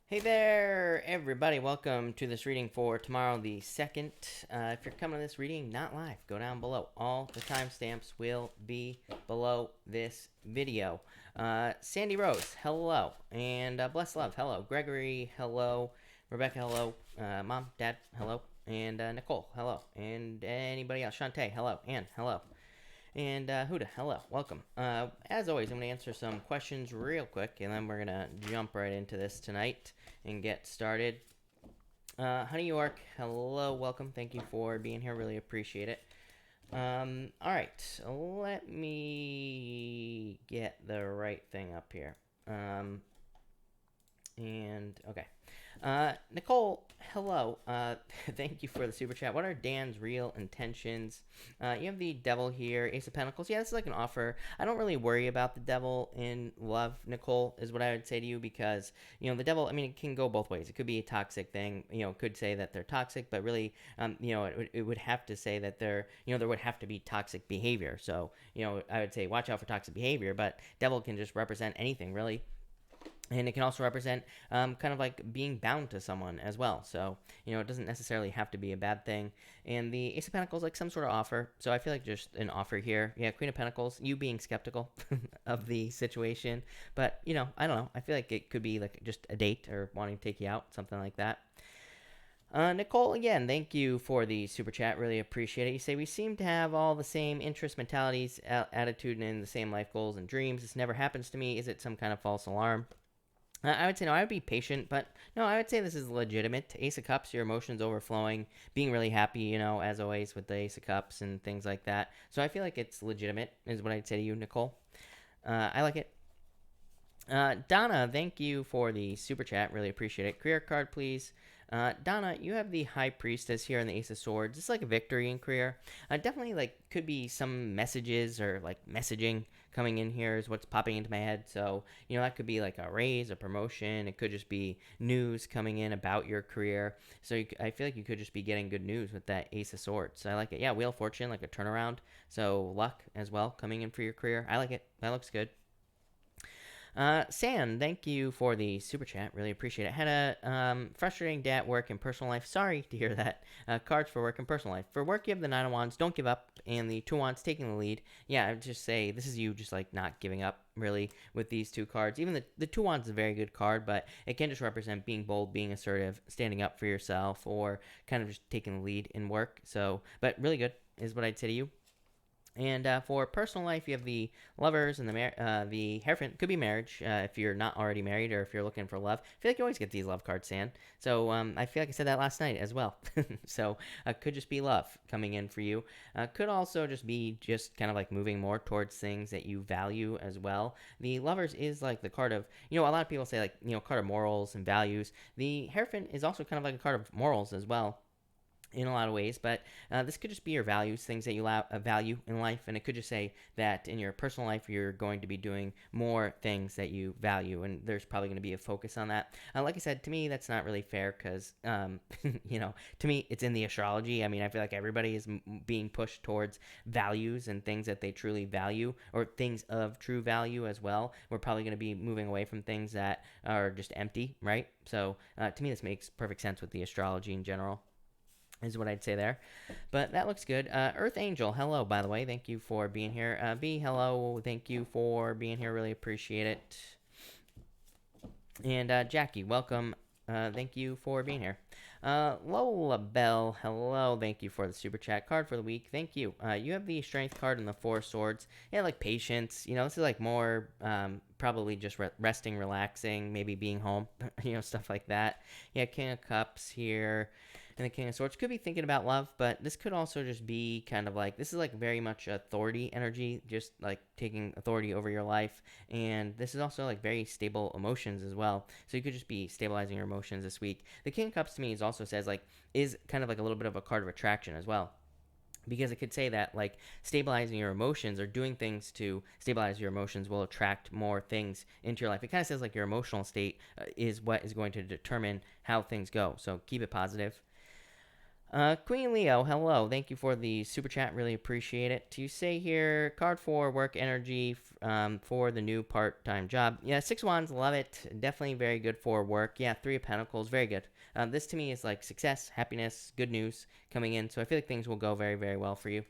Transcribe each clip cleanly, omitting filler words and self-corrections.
Hey there, everybody. Welcome to this reading for tomorrow, the 2nd. If you're coming to this reading not live, go down below. All the timestamps will be below this video. Sandy Rose, hello. And Bless Love, hello. Gregory, hello. Rebecca, hello. Mom, Dad, hello. And Nicole, hello. And anybody else? Shantae, hello. Ann, hello. And Huda, hello, welcome. As always, I'm going to answer some questions real quick, and then we're going to jump right into this tonight and get started. Honey York, hello, welcome. Thank you for being here. Really appreciate it. All right, let me get the right thing up here. Okay. Nicole, hello. Thank you for the super chat. What are Dan's real intentions? You have the devil here, Ace of Pentacles. Yeah, this is like an offer. I don't really worry about the devil in love, Nicole, is what I would say to you, because, the devil, I mean, it can go both ways. It could be a toxic thing. It could say that they're toxic, but really, it would have to say that there would have to be toxic behavior. So, I would say watch out for toxic behavior, but devil can just represent anything, really. And it can also represent kind of like being bound to someone as well. So, it doesn't necessarily have to be a bad thing. And the Ace of Pentacles, like some sort of offer. So I feel like just an offer here. Yeah, Queen of Pentacles, you being skeptical of the situation. But, I don't know. I feel like it could be like just a date or wanting to take you out, something like that. Nicole, again, thank you for the super chat. Really appreciate it. You say, we seem to have all the same interests, mentalities, attitude, and the same life goals and dreams. This never happens to me. Is it some kind of false alarm? I would say no, I would be patient, but no, I would say this is legitimate. Ace of Cups, your emotions overflowing, being really happy, as always with the Ace of Cups and things like that. So I feel like it's legitimate, is what I'd say to you, Nicole. I like it. Donna, thank you for the super chat. Really appreciate it. Career card, please. Donna, you have the High Priestess here in the Ace of Swords. It's like a victory in career. Definitely, like, could be some messages or, like, messaging coming in here is what's popping into my head. So, that could be, like, a raise, a promotion. It could just be news coming in about your career. So, I feel like you could just be getting good news with that Ace of Swords. So I like it. Yeah, Wheel of Fortune, like a turnaround. So, luck as well coming in for your career. I like it. That looks good. Sam, thank you for the super chat. Really appreciate it. Had a frustrating day at work and personal life. Sorry to hear that. Cards for work and personal life. For work, you have the Nine of Wands. Don't give up. And the Two of Wands taking the lead. Yeah, I would just say this is you just like not giving up, really, with these two cards. Even the Two of Wands is a very good card, but it can just represent being bold, being assertive, standing up for yourself, or kind of just taking the lead in work. So, but really good is what I'd say to you. And for personal life, you have the lovers and the Hierophant. Could be marriage if you're not already married or if you're looking for love. I feel like you always get these love cards, Sam. So I feel like I said that last night as well. So could just be love coming in for you. Could also just be just kind of like moving more towards things that you value as well. The lovers is like the card of, a lot of people say like, card of morals and values. The Hierophant is also kind of like a card of morals as well in a lot of ways, but this could just be your values, things that you value in life, and it could just say that in your personal life you're going to be doing more things that you value, and there's probably going to be a focus on that. Like I said, to me that's not really fair because to me it's in the astrology. I mean, I feel like everybody is being pushed towards values and things that they truly value, or things of true value as well. We're probably going to be moving away from things that are just empty, right? So to me this makes perfect sense with the astrology in general, is what I'd say there. But that looks good. Earth Angel, hello, by the way. Thank you for being here. V, hello. Thank you for being here. Really appreciate it. And Jackie, welcome. Thank you for being here. Lola Bell, hello. Thank you for the super chat card for the week. Thank you. You have the Strength card and the Four Swords. Yeah, like patience. This is like more probably just resting, relaxing, maybe being home, stuff like that. Yeah, King of Cups here. And the King of Swords could be thinking about love, but this could also just be kind of like, this is like very much authority energy, just like taking authority over your life. And this is also like very stable emotions as well. So you could just be stabilizing your emotions this week. The King of Cups to me also says like, is kind of like a little bit of a card of attraction as well, because it could say that like stabilizing your emotions or doing things to stabilize your emotions will attract more things into your life. It kind of says like your emotional state is what is going to determine how things go. So keep it positive. Queen Leo, hello. Thank you for the super chat. Really appreciate it. You say here, card for work energy for the new part-time job. Yeah, Six Wands, love it. Definitely very good for work. Yeah, Three of Pentacles, very good. This to me is like success, happiness, good news coming in. So I feel like things will go very, very well for you.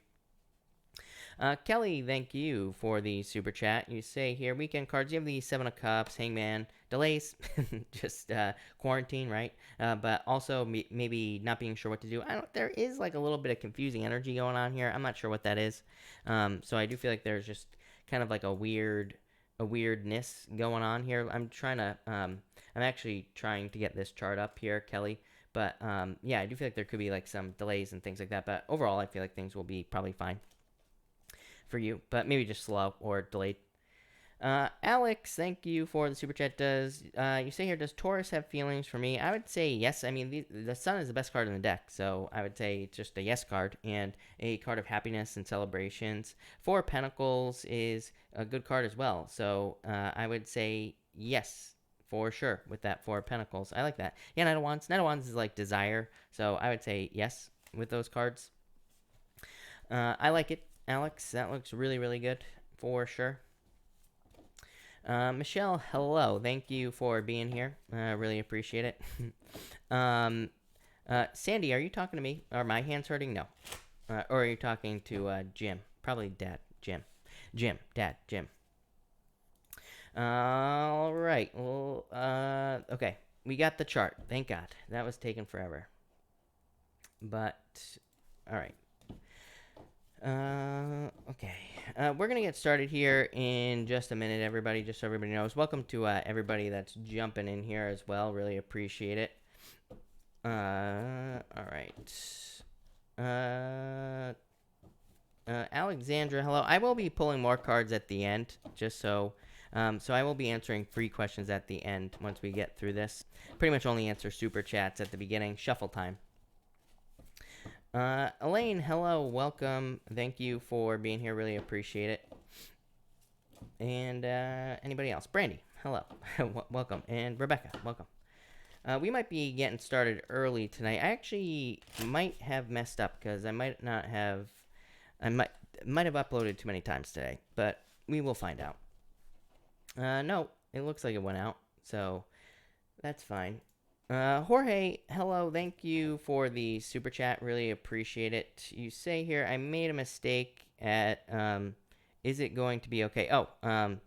Kelly, thank you for the super chat. You say here, weekend cards. You have the Seven of Cups, Hangman, delays, just quarantine, right? But also maybe not being sure what to do. There is like a little bit of confusing energy going on here. I'm not sure what that is. So I do feel like there's just kind of like a weirdness going on here. I'm actually trying to get this chart up here, Kelly. But yeah, I do feel like there could be like some delays and things like that. But overall, I feel like things will be probably fine for you, but maybe just slow or delayed. Alex, thank you for the super chat. You say here, does Taurus have feelings for me? I would say yes. I mean, the sun is the best card in the deck, so I would say it's just a yes card and a card of happiness and celebrations. Four of Pentacles is a good card as well, so I would say yes for sure with that Four of Pentacles. I like that. Yeah, Knight of Wands. Knight of Wands is like desire, so I would say yes with those cards. I like it, Alex. That looks really, really good for sure. Michelle, hello. Thank you for being here. Really appreciate it. Sandy, are you talking to me? Are my hands hurting? No. Or are you talking to Jim? Probably Dad. Jim. Dad. Jim. All right. Well, okay. We got the chart. Thank God. That was taking forever. But, all right. Okay. We're gonna get started here in just a minute, everybody, just so everybody knows. Welcome to everybody that's jumping in here as well. Really appreciate it. All right. Alexandra, hello. I will be pulling more cards at the end, just so I will be answering free questions at the end once we get through this. Pretty much only answer super chats at the beginning. Shuffle time. Elaine, hello, welcome. Thank you for being here. Really appreciate it. And anybody else? Brandy, hello, welcome. And Rebecca, welcome. We might be getting started early tonight. I actually might have messed up because I might have uploaded too many times today, but we will find out. No, it looks like it went out, so that's fine. Jorge, hello, thank you for the super chat, really appreciate it. You say here, I made a mistake at, is it going to be okay? Did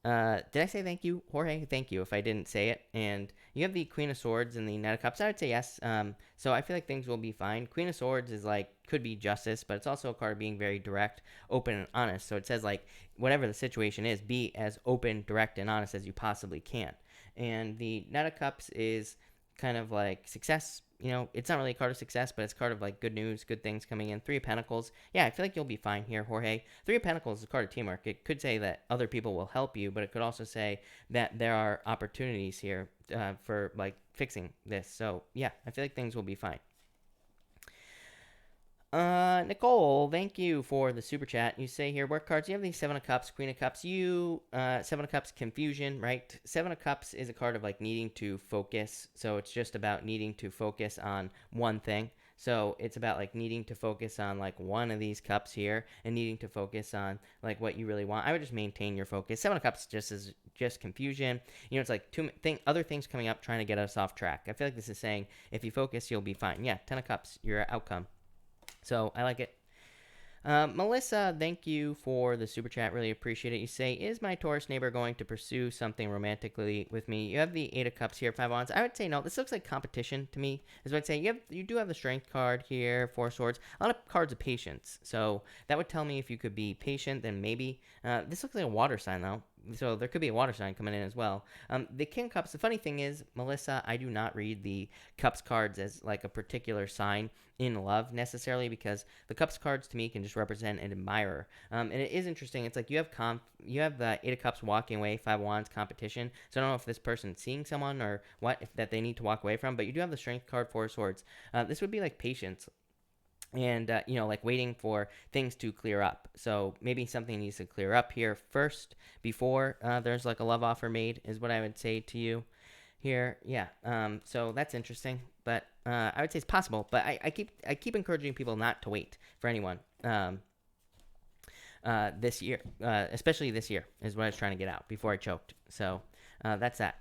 I say thank you, Jorge? Thank you if I didn't say it. And you have the Queen of Swords and the Knight of Cups. I would say yes. So I feel like things will be fine. Queen of Swords is like, could be justice, but it's also a card being very direct, open, and honest. So it says like, whatever the situation is, be as open, direct, and honest as you possibly can. And the Knight of Cups is kind of like success. You know, it's not really a card of success, but it's a card of like good news, good things coming in. Three of Pentacles. Yeah, I feel like you'll be fine here, Jorge. Three of Pentacles is a card of teamwork. It could say that other people will help you, but it could also say that there are opportunities here for like fixing this. So yeah, I feel like things will be fine. Nicole, thank you for the super chat. You say here, work cards. You have the Seven of Cups, Queen of Cups. Seven of Cups, confusion, right? Seven of Cups is a card of like needing to focus. So it's just about needing to focus on one thing. So it's about like needing to focus on like one of these cups here and needing to focus on like what you really want. I would just maintain your focus. Seven of Cups just confusion. You know, it's like other things coming up trying to get us off track. I feel like this is saying if you focus, you'll be fine. Yeah, Ten of Cups, your outcome. So I like it. Melissa, thank you for the super chat. Really appreciate it. You say, is my Taurus neighbor going to pursue something romantically with me? You have the Eight of Cups here, Five of Wands. I would say no. This looks like competition to me. Is what I'd say. You do have the Strength card here, Four Swords. A lot of cards of patience. So that would tell me if you could be patient, then maybe. This looks like a water sign, though. So there could be a water sign coming in as well. The King of Cups, the funny thing is, Melissa, I do not read the Cups cards as like a particular sign in love necessarily, because the Cups cards to me can just represent an admirer. And it is interesting. It's like you have the Eight of Cups walking away, Five of Wands competition. So I don't know if this person's seeing someone or what that they need to walk away from, but you do have the Strength card, Four Swords. This would be like patience. And, like waiting for things to clear up. So maybe something needs to clear up here first before there's like a love offer made is what I would say to you here. Yeah. So that's interesting. But I would say it's possible, but I keep encouraging people not to wait for anyone. This year, especially this year, is what I was trying to get out before I choked. So that's that.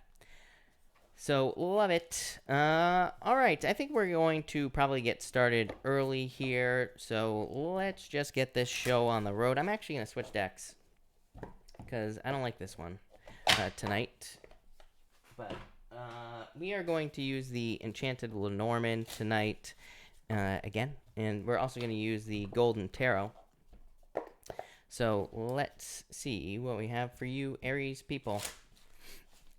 So love it. All right, I think we're going to probably get started early here. So let's just get this show on the road. I'm actually gonna switch decks because I don't like this one tonight. But we are going to use the Enchanted Lenormand tonight again, and we're also going to use the Golden Tarot. So let's see what we have for you, Aries people.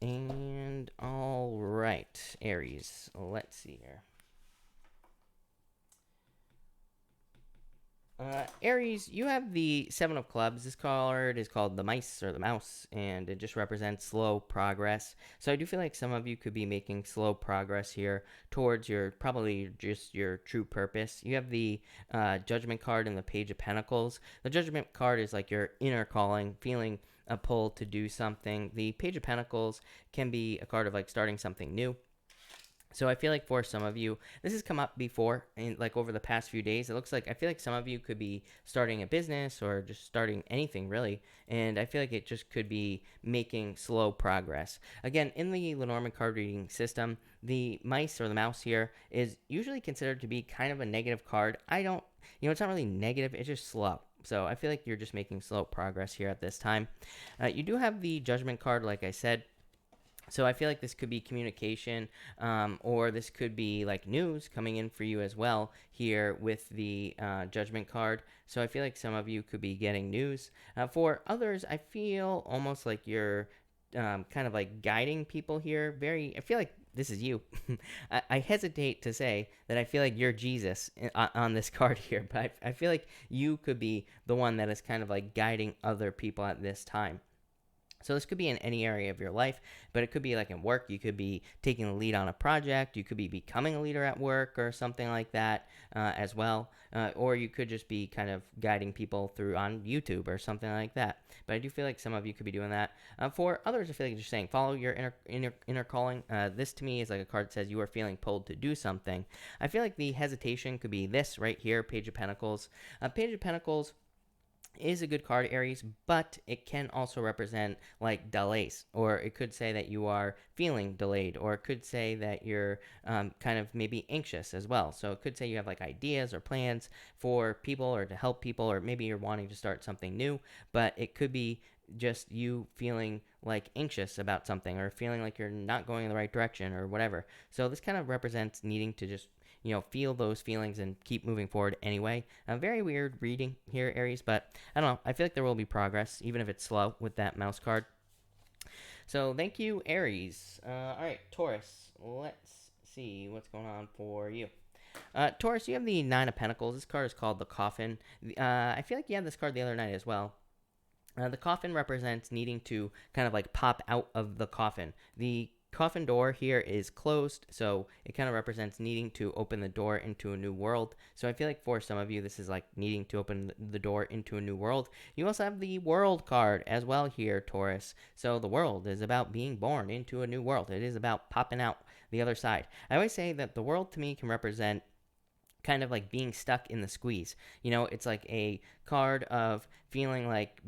And all right, Aries, let's see here. Aries, you have the Seven of Clubs. This card is called the Mice or the Mouse, and it just represents slow progress. So I do feel like some of you could be making slow progress here towards your, probably just your true purpose. You have the Judgment card and the Page of Pentacles. The Judgment card is like your inner calling, feeling a pull to do something. The Page of Pentacles can be a card of like starting something new. So I feel like for some of you, this has come up before, and like over the past few days, it looks like I feel like some of you could be starting a business or just starting anything really, and I feel like it just could be making slow progress. Again, in the Lenormand card reading system, the mice or the mouse here is usually considered to be kind of a negative card. It's not really negative, it's just slow. So I feel like you're just making slow progress here at this time. You do have the Judgment card, like I said. So I feel like this could be communication, or this could be like news coming in for you as well here with the Judgment card. So I feel like some of you could be getting news. For others, I feel almost like you're kind of like guiding people here. I feel like this is you. I hesitate to say that I feel like you're Jesus on this card here, but I feel like you could be the one that is kind of like guiding other people at this time. So this could be in any area of your life, but it could be like in work. You could be taking the lead on a project. You could be becoming a leader at work or something like that as well. Or you could just be kind of guiding people through on YouTube or something like that. But I do feel like some of you could be doing that. For others, I feel like you're just saying, follow your inner calling. This to me is like a card that says you are feeling pulled to do something. I feel like the hesitation could be this right here, Page of Pentacles. Page of Pentacles is a good card, Aries, but it can also represent like delays, or it could say that you are feeling delayed, or it could say that you're kind of maybe anxious as well. So it could say you have like ideas or plans for people or to help people, or maybe you're wanting to start something new, but it could be just you feeling like anxious about something or feeling like you're not going in the right direction or whatever. So this kind of represents needing to just feel those feelings and keep moving forward anyway. A very weird reading here, Aries, but I don't know. I feel like there will be progress, even if it's slow with that mouse card. So thank you, Aries. All right, Taurus. Let's see what's going on for you. Taurus, you have the Nine of Pentacles. This card is called the Coffin. I feel like you had this card the other night as well. The coffin represents needing to kind of like pop out of the coffin. The coffin door here is closed, so it kind of represents needing to open the door into a new world. So I feel like for some of you, this is like needing to open the door into a new world. You also have the World card as well here, Taurus. So the world is about being born into a new world. It is about popping out the other side. I always say that the world to me can represent kind of like being stuck in the squeeze. It's like a card of feeling like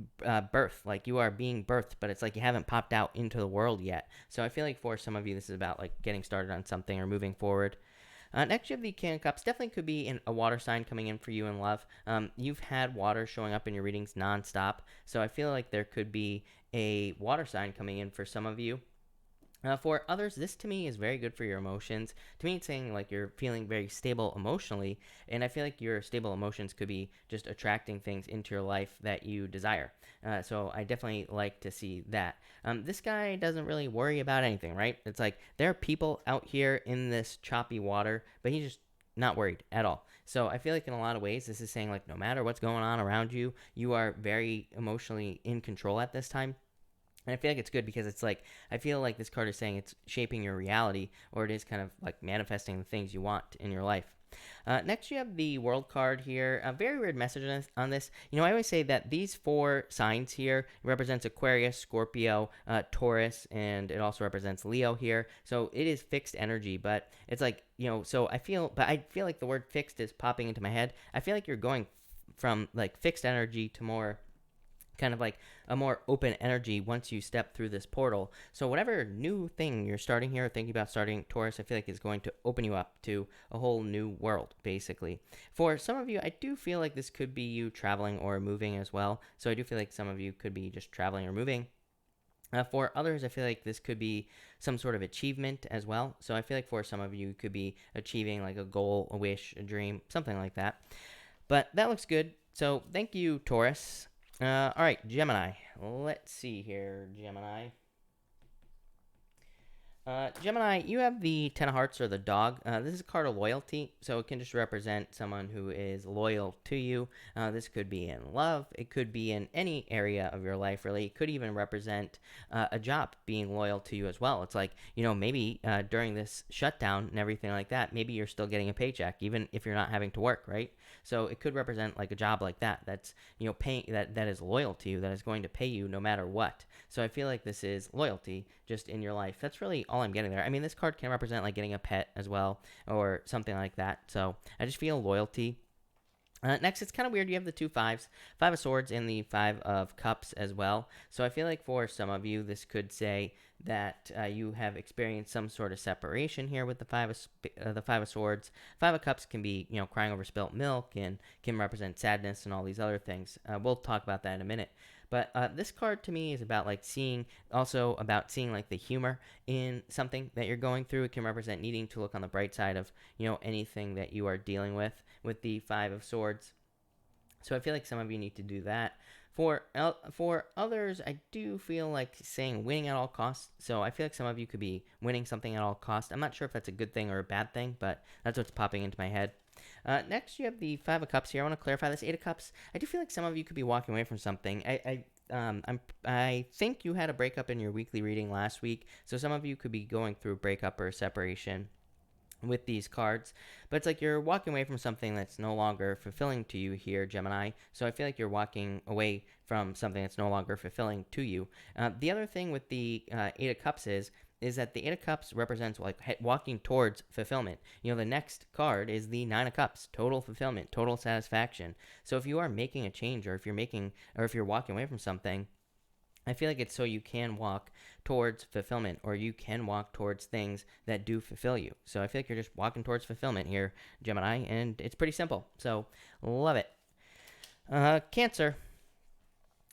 birth, like you are being birthed, but it's like you haven't popped out into the world yet. So I feel like for some of you, this is about like getting started on something or moving forward. Next, you have the King of Cups. Definitely could be a water sign coming in for you in love. You've had water showing up in your readings nonstop, so I feel like there could be a water sign coming in for some of you. For others, this to me is very good for your emotions. To me, it's saying like you're feeling very stable emotionally, and I feel like your stable emotions could be just attracting things into your life that you desire. So I definitely like to see that. This guy doesn't really worry about anything, right? It's like there are people out here in this choppy water, but he's just not worried at all. So I feel like in a lot of ways, this is saying like no matter what's going on around you, you are very emotionally in control at this time. And I feel like it's good because it's like, I feel like this card is saying it's shaping your reality, or it is kind of like manifesting the things you want in your life. Next, you have the World card here. A very weird message on this. I always say that these 4 signs here represents Aquarius, Scorpio, Taurus, and it also represents Leo here. So it is fixed energy, but it's like, so I feel like the word fixed is popping into my head. I feel like you're going from like fixed energy to more kind of like a more open energy once you step through this portal. So whatever new thing you're starting here, thinking about starting, Taurus, I feel like is going to open you up to a whole new world, basically. For some of you, I do feel like this could be you traveling or moving as well. So I do feel like some of you could be just traveling or moving. For others, I feel like this could be some sort of achievement as well. So I feel like for some of you, it could be achieving like a goal, a wish, a dream, something like that. But that looks good. So thank you, Taurus. All right, Gemini. Let's see here, Gemini. Gemini, you have the Ten of Hearts or the dog. This is a card of loyalty, so it can just represent someone who is loyal to you. This could be in love. It could be in any area of your life, really. It could even represent a job being loyal to you as well. It's like, maybe during this shutdown and everything like that, maybe you're still getting a paycheck, even if you're not having to work, right? So it could represent like a job like that that's, paying that is loyal to you, that is going to pay you no matter what. So I feel like this is loyalty just in your life. That's really all I'm getting there. I mean, this card can represent like getting a pet as well or something like that. So I just feel loyalty. Next, it's kind of weird. You have the 2 5s, 5 of Swords and the 5 of Cups as well. So I feel like for some of you, this could say that you have experienced some sort of separation here with the 5 of Swords. 5 of Cups can be, crying over spilt milk and can represent sadness and all these other things. We'll talk about that in a minute. But this card to me is about like seeing like the humor in something that you're going through. It can represent needing to look on the bright side of, anything that you are dealing with the 5 of Swords. So I feel like some of you need to do that. For others, I do feel like saying winning at all costs. So I feel like some of you could be winning something at all costs. I'm not sure if that's a good thing or a bad thing, but that's what's popping into my head. Next, you have the 5 of Cups here. I want to clarify this. 8 of Cups. I do feel like some of you could be walking away from something. I think you had a breakup in your weekly reading last week, so some of you could be going through a breakup or a separation with these cards, but it's like you're walking away from something that's no longer fulfilling to you here, Gemini. So I feel like you're walking away from something that's no longer fulfilling to you. The other thing with the 8 of Cups is that the 8 of Cups represents like walking towards fulfillment. The next card is the 9 of Cups, total fulfillment, total satisfaction. So if you are making a change, or if you're walking away from something, I feel like it's so you can walk towards fulfillment, or you can walk towards things that do fulfill you. So I feel like you're just walking towards fulfillment here, Gemini, and it's pretty simple. So love it. Cancer.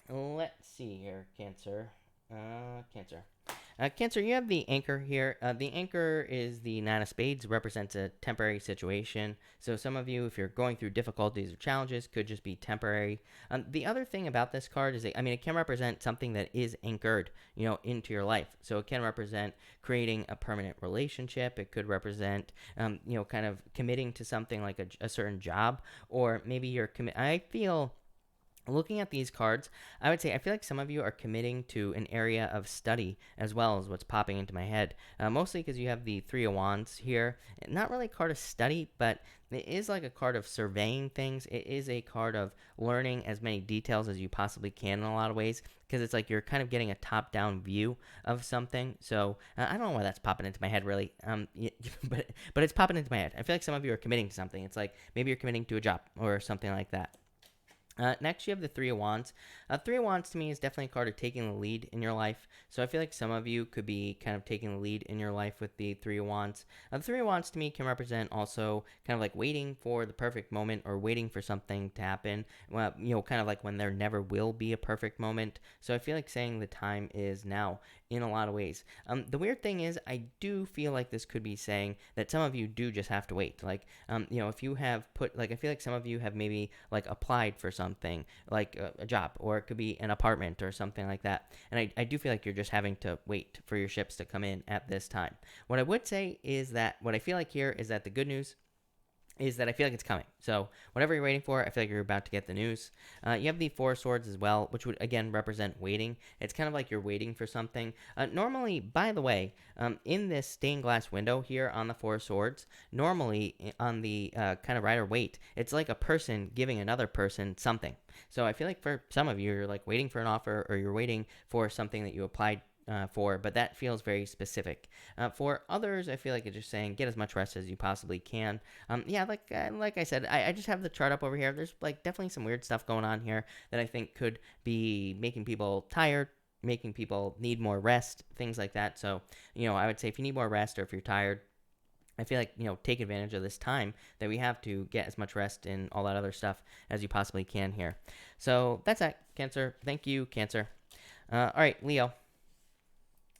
Let's see here, Cancer. Cancer, you have the Anchor here. The Anchor is the 9 of Spades, represents a temporary situation. So some of you, if you're going through difficulties or challenges, could just be temporary. The other thing about this card is, it can represent something that is anchored, into your life. So it can represent creating a permanent relationship. It could represent, kind of committing to something like a certain job, or maybe I feel, looking at these cards, I feel like some of you are committing to an area of study as well as what's popping into my head. Mostly because you have the 3 of Wands here. Not really a card of study, but it is like a card of surveying things. It is a card of learning as many details as you possibly can in a lot of ways, because it's like you're kind of getting a top-down view of something. So I don't know why that's popping into my head, really. But it's popping into my head. I feel like some of you are committing to something. It's like maybe you're committing to a job or something like that. Next, you have the 3 of Wands. 3 of Wands to me is definitely a card of taking the lead in your life. So I feel like some of you could be kind of taking the lead in your life with the 3 of Wands. The 3 of Wands to me can represent also kind of like waiting for the perfect moment, or waiting for something to happen. Well, kind of like when there never will be a perfect moment. So I feel like saying the time is now in a lot of ways. The weird thing is, I do feel like this could be saying that some of you do just have to wait. Like, if you have I feel like some of you have maybe like applied for something like a job, or it could be an apartment or something like that. And I do feel like you're just having to wait for your ships to come in at this time. What I would say is that what I feel like here is that the good news is that I feel like it's coming. So whatever you're waiting for, I feel like you're about to get the news. You have the Four of Swords as well, which would again represent waiting. It's kind of like you're waiting for something. Normally, by the way, in this stained glass window here on the Four of Swords, normally on the kind of rider wait, it's like a person giving another person something. So I feel like for some of you, you're like waiting for an offer or you're waiting for something that you applied for, but that feels very specific. For others, I feel like it's just saying get as much rest as you possibly can. Yeah, like I said, I just have the chart up over here. There's like definitely some weird stuff going on here that I think could be making people tired, making people need more rest, things like that. So, I would say if you need more rest or if you're tired, I feel like, take advantage of this time that we have to get as much rest and all that other stuff as you possibly can here. So that's that, Cancer. Thank you, Cancer. All right, Leo.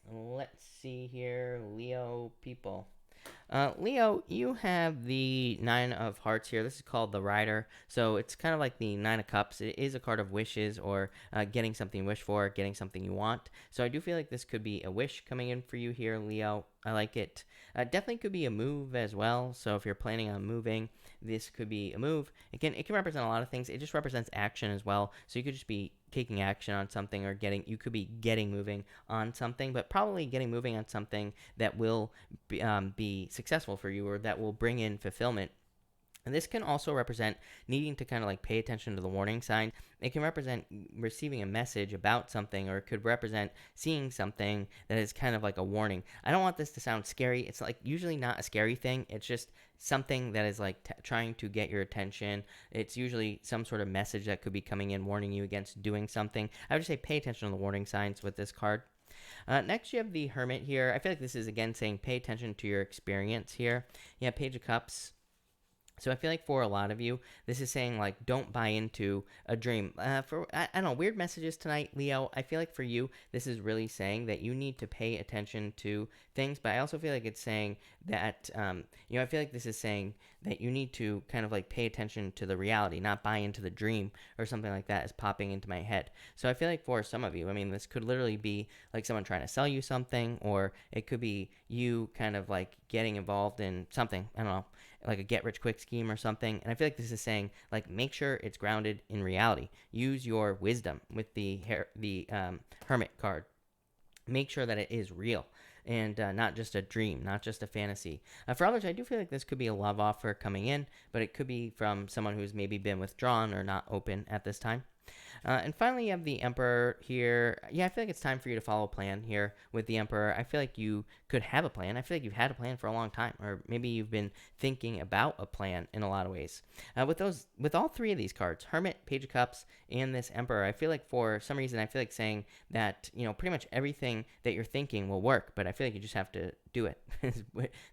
Let's see here, Leo people. Leo, you have the Nine of Hearts here. This is called the Rider. So it's kind of like the Nine of Cups. It is a card of wishes or getting something you wish for, getting something you want. So I do feel like this could be a wish coming in for you here, Leo. I like it. Definitely could be a move as well. So if you're planning on moving, this could be a move. It can represent a lot of things. It just represents action as well. So you could just be taking action on something or you could be getting moving on something, but probably getting moving on something that will be successful for you or that will bring in fulfillment. And this can also represent needing to kind of like pay attention to the warning signs. It can represent receiving a message about something, or it could represent seeing something that is kind of like a warning. I don't want this to sound scary. It's like usually not a scary thing. It's just something that is like trying to get your attention. It's usually some sort of message that could be coming in warning you against doing something. I would just say pay attention to the warning signs with this card. Next, you have the Hermit here. I feel like this is again saying pay attention to your experience here. You have Page of Cups. So I feel like for a lot of you, this is saying like don't buy into a dream. I don't know, weird messages tonight, Leo. I feel like for you, this is really saying that you need to pay attention to things. But I also feel like it's saying that I feel like this is saying that you need to kind of like pay attention to the reality, not buy into the dream or something like that is popping into my head. So I feel like for some of you, I mean, this could literally be like someone trying to sell you something, or it could be you kind of like getting involved in something. I don't know, like a get rich quick scheme or something. And I feel like this is saying like make sure it's grounded in reality. Use your wisdom with the Hermit card. Make sure that it is real and not just a dream, not just a fantasy. For others, I do feel like this could be a love offer coming in, but it could be from someone who's maybe been withdrawn or not open at this time. And finally, you have the Emperor here. Yeah, I feel like it's time for you to follow a plan here with the Emperor. I feel like you could have a plan. I feel like you've had a plan for a long time, or maybe you've been thinking about a plan in a lot of ways. With all three of these cards, Hermit, Page of Cups, and this Emperor, I feel like for some reason, I feel like saying that, pretty much everything that you're thinking will work, but I feel like you just have to do it.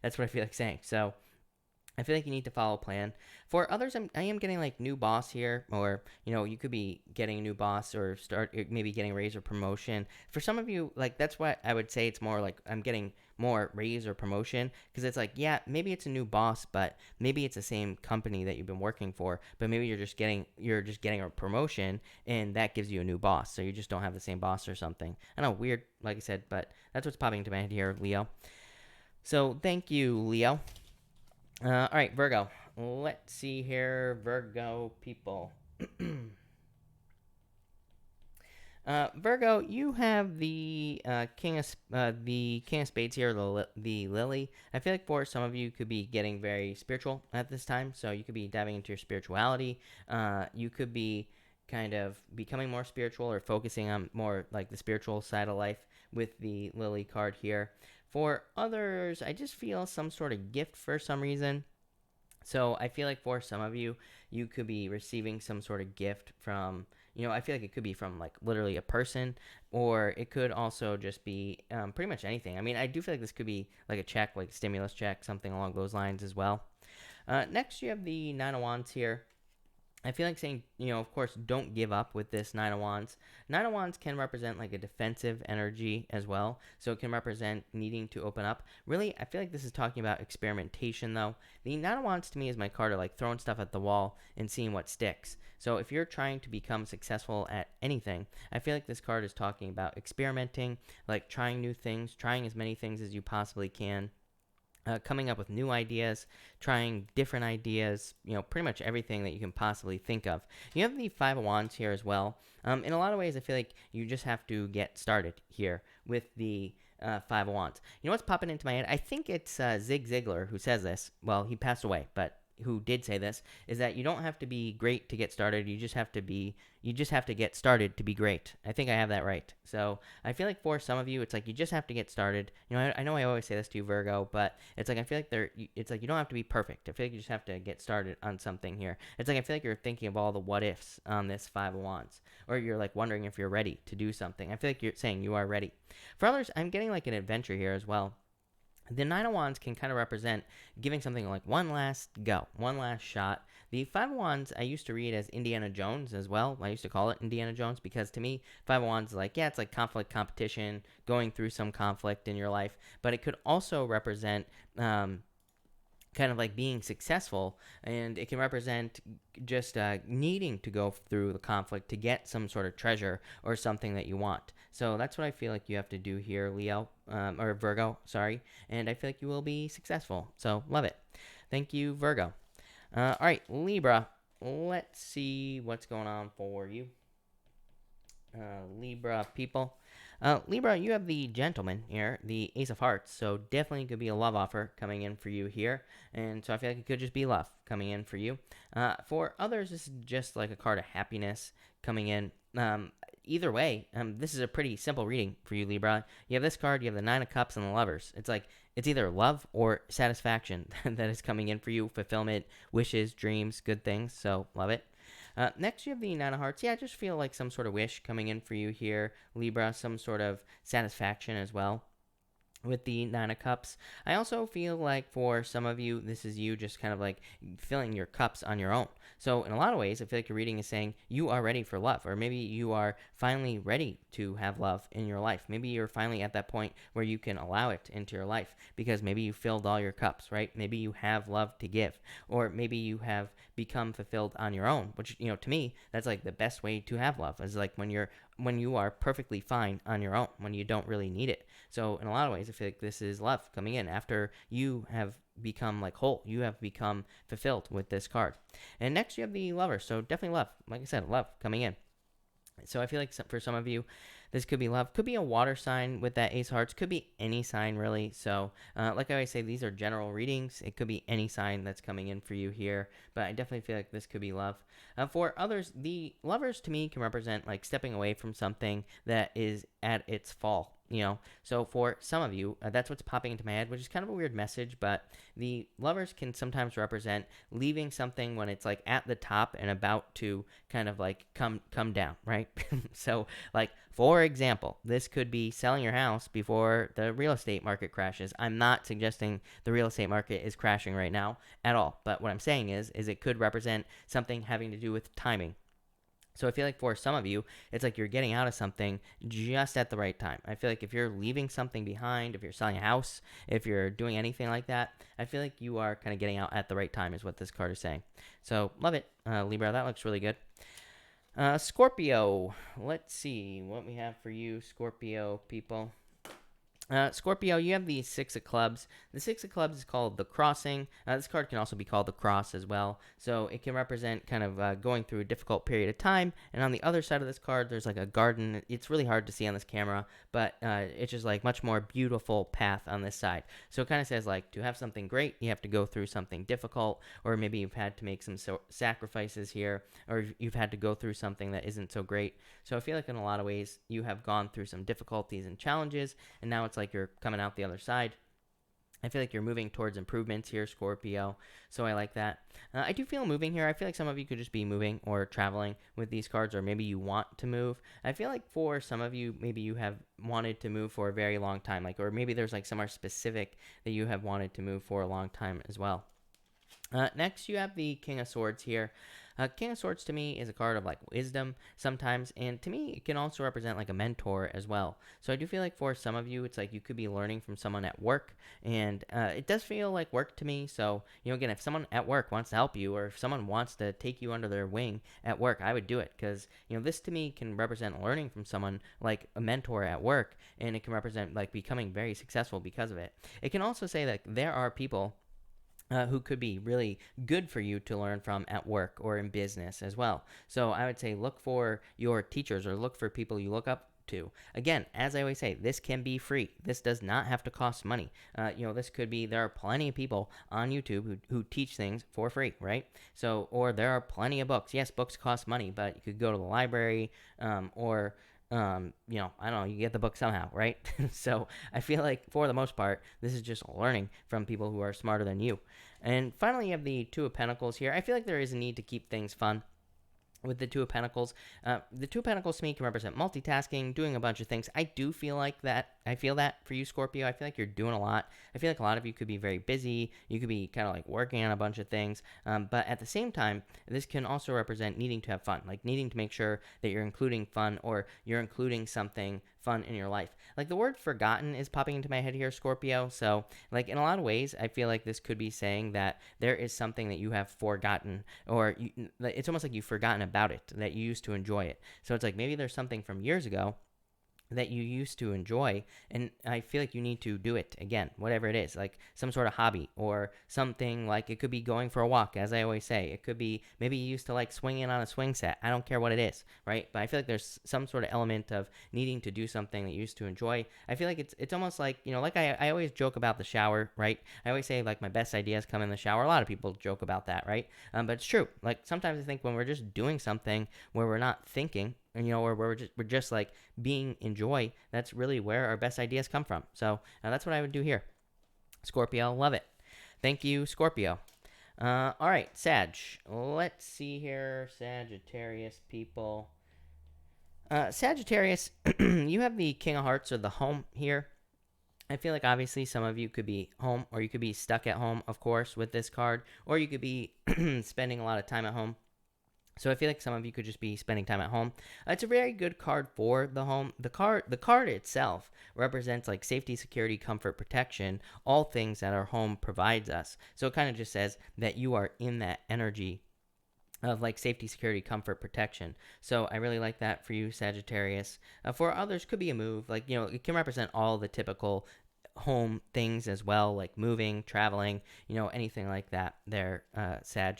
That's what I feel like saying. So I feel like you need to follow a plan. For others, I am getting like new boss here, or you could be getting a new boss or maybe getting a raise or promotion. For some of you, like that's what I would say. It's more like I'm getting more raise or promotion, because it's like, yeah, maybe it's a new boss, but maybe it's the same company that you've been working for, but maybe you're just getting a promotion and that gives you a new boss, so you just don't have the same boss or something. I know, weird, like I said, but that's what's popping into my head here, Leo. So thank you, Leo. All right, Virgo. Let's see here, Virgo people. Virgo, you have the King of Spades here, the Lily. I feel like for some of you, could be getting very spiritual at this time, so you could be diving into your spirituality. You could be kind of becoming more spiritual or focusing on more like the spiritual side of life with the Lily card here. For others, I just feel some sort of gift for some reason. So I feel like for some of you, you could be receiving some sort of gift from, I feel like it could be from like literally a person, or it could also just be pretty much anything. I mean, I do feel like this could be like a check, like a stimulus check, something along those lines as well. Next, you have the Nine of Wands here. I feel like saying, of course, don't give up with this Nine of Wands. Nine of Wands can represent like a defensive energy as well. So it can represent needing to open up. Really, I feel like this is talking about experimentation though. The Nine of Wands to me is my card of like throwing stuff at the wall and seeing what sticks. So if you're trying to become successful at anything, I feel like this card is talking about experimenting, like trying new things, trying as many things as you possibly can. coming up with new ideas, trying different ideas, pretty much everything that you can possibly think of. You have the Five of Wands here as well. In a lot of ways, I feel like you just have to get started here with the Five of Wands. You know what's popping into my head? I think it's Zig Ziglar who says this. Well, he passed away, but who did say this is that you don't have to be great to get started. You just have to get started to be great. I think I have that right. So I feel like for some of you, it's like you just have to get started. I know I always say this to you, Virgo, but it's like I feel like it's like you don't have to be perfect. I feel like you just have to get started on something here. It's like I feel like you're thinking of all the what ifs on this Five of Wands, or you're like wondering if you're ready to do something. I feel like you're saying you are ready. For others, I'm getting like an adventure here as well. The Nine of Wands can kind of represent giving something like one last go, one last shot. The Five of Wands I used to read as Indiana Jones as well. I used to call it Indiana Jones because to me, Five of Wands is like, yeah, it's like conflict, competition, going through some conflict in your life. But it could also represent kind of like being successful, and it can represent just needing to go through the conflict to get some sort of treasure or something that you want. So that's what I feel like you have to do here, Leo, or Virgo, sorry, and I feel like you will be successful. So love it. Thank you, Virgo. All right, Libra, let's see what's going on for you. Libra people. Libra, you have the gentleman here, the Ace of Hearts, so definitely could be a love offer coming in for you here, and so I feel like it could just be love coming in for you. For others, this is just like a card of happiness coming in. Either way, this is a pretty simple reading for you, Libra. You have this card, you have the Nine of Cups and the Lovers. It's like it's either love or satisfaction that is coming in for you, fulfillment, wishes, dreams, good things, so love it. Next, you have the Nine of Hearts. Yeah, I just feel like some sort of wish coming in for you here, Libra, some sort of satisfaction as well with the Nine of Cups. I also feel like for some of you, this is you just kind of like filling your cups on your own. So in a lot of ways, I feel like your reading is saying you are ready for love, or maybe you are finally ready to have love in your life. Maybe you're finally at that point where you can allow it into your life because maybe you filled all your cups, right? Maybe you have love to give, or maybe you have become fulfilled on your own, which, to me, that's like the best way to have love is like when you are perfectly fine on your own, when you don't really need it. So in a lot of ways, I feel like this is love coming in after you have become like whole. You have become fulfilled with this card. And next you have the Lover. So definitely love. Like I said, love coming in. So I feel like for some of you, this could be love. Could be a water sign with that Ace of Hearts. Could be any sign, really. So like I always say, these are general readings. It could be any sign that's coming in for you here. But I definitely feel like this could be love. For others, the Lovers, to me, can represent like stepping away from something that is at its fall. So for some of you, that's what's popping into my head, which is kind of a weird message, but the Lovers can sometimes represent leaving something when it's like at the top and about to kind of like come down, right? So like, for example, this could be selling your house before the real estate market crashes. I'm not suggesting the real estate market is crashing right now at all, but what I'm saying is it could represent something having to do with timing. So I feel like for some of you, it's like you're getting out of something just at the right time. I feel like if you're leaving something behind, if you're selling a house, if you're doing anything like that, I feel like you are kind of getting out at the right time is what this card is saying. So love it, Libra. That looks really good. Scorpio. Let's see what we have for you, Scorpio people. Scorpio, you have the Six of Clubs. The Six of Clubs is called the Crossing. This card can also be called the Cross as well. So it can represent kind of going through a difficult period of time. And on the other side of this card, there's like a garden. It's really hard to see on this camera, but it's just like much more beautiful path on this side. So it kind of says like to have something great, you have to go through something difficult, or maybe you've had to make some sacrifices here, or you've had to go through something that isn't so great. So I feel like in a lot of ways, you have gone through some difficulties and challenges, and now it's like you're coming out the other side. I feel like you're moving towards improvements here, Scorpio, so I like that. I do feel moving here. I feel like some of you could just be moving or traveling with these cards, or maybe you want to move. I feel like for some of you, maybe you have wanted to move for a very long time, or maybe there's like somewhere specific that you have wanted to move for a long time as well. Next, you have the King of Swords here. King of Swords to me is a card of like wisdom sometimes, and to me, it can also represent like a mentor as well. So I do feel like for some of you, it's like you could be learning from someone at work, and it does feel like work to me. So, again, if someone at work wants to help you, or if someone wants to take you under their wing at work, I would do it because, this to me can represent learning from someone like a mentor at work, and it can represent like becoming very successful because of it. It can also say that there are people who could be really good for you to learn from at work or in business as well. So I would say look for your teachers or look for people you look up to. Again, as I always say, this can be free. This does not have to cost money. This could be, there are plenty of people on YouTube who teach things for free, right? So, or there are plenty of books. Yes, books cost money, but you could go to the library or I don't know, you get the book somehow, right? So I feel like for the most part, this is just learning from people who are smarter than you. And finally, you have the Two of Pentacles here. I feel like there is a need to keep things fun with the Two of Pentacles. The Two of Pentacles to me can represent multitasking, doing a bunch of things. I do feel like that. I feel that for you, Scorpio. I feel like you're doing a lot. I feel like a lot of you could be very busy. You could be kind of like working on a bunch of things. But at the same time, this can also represent needing to have fun, like needing to make sure that you're including fun or you're including something fun in your life. Like the word forgotten is popping into my head here, Scorpio. So, like in a lot of ways, I feel like this could be saying that there is something that you have forgotten, or it's almost like you've forgotten about it, that you used to enjoy it. So it's like maybe there's something from years ago that you used to enjoy, and I feel like you need to do it again, whatever it is, like some sort of hobby or something. Like it could be going for a walk, as I always say. It could be maybe you used to like swinging on a swing set. I don't care what it is, right? But I feel like there's some sort of element of needing to do something that you used to enjoy. I feel like it's almost like, like I always joke about the shower, right? I always say like my best ideas come in the shower. A lot of people joke about that, right? But it's true. Like sometimes I think when we're just doing something where we're not thinking, and or we're just like being in joy, that's really where our best ideas come from. So that's what I would do here, Scorpio. Love it. Thank you, Scorpio. All right, Sag. Let's see here, Sagittarius people. Sagittarius, you have the King of Hearts or the home here. I feel like obviously some of you could be home, or you could be stuck at home, of course, with this card, or you could be spending a lot of time at home. So I feel like some of you could just be spending time at home. It's a very good card for the home. The card itself represents like safety, security, comfort, protection, all things that our home provides us. So it kind of just says that you are in that energy of like safety, security, comfort, protection. So I really like that for you, Sagittarius. For others, could be a move. Like, it can represent all the typical home things as well, like moving, traveling, anything like that there, Sag.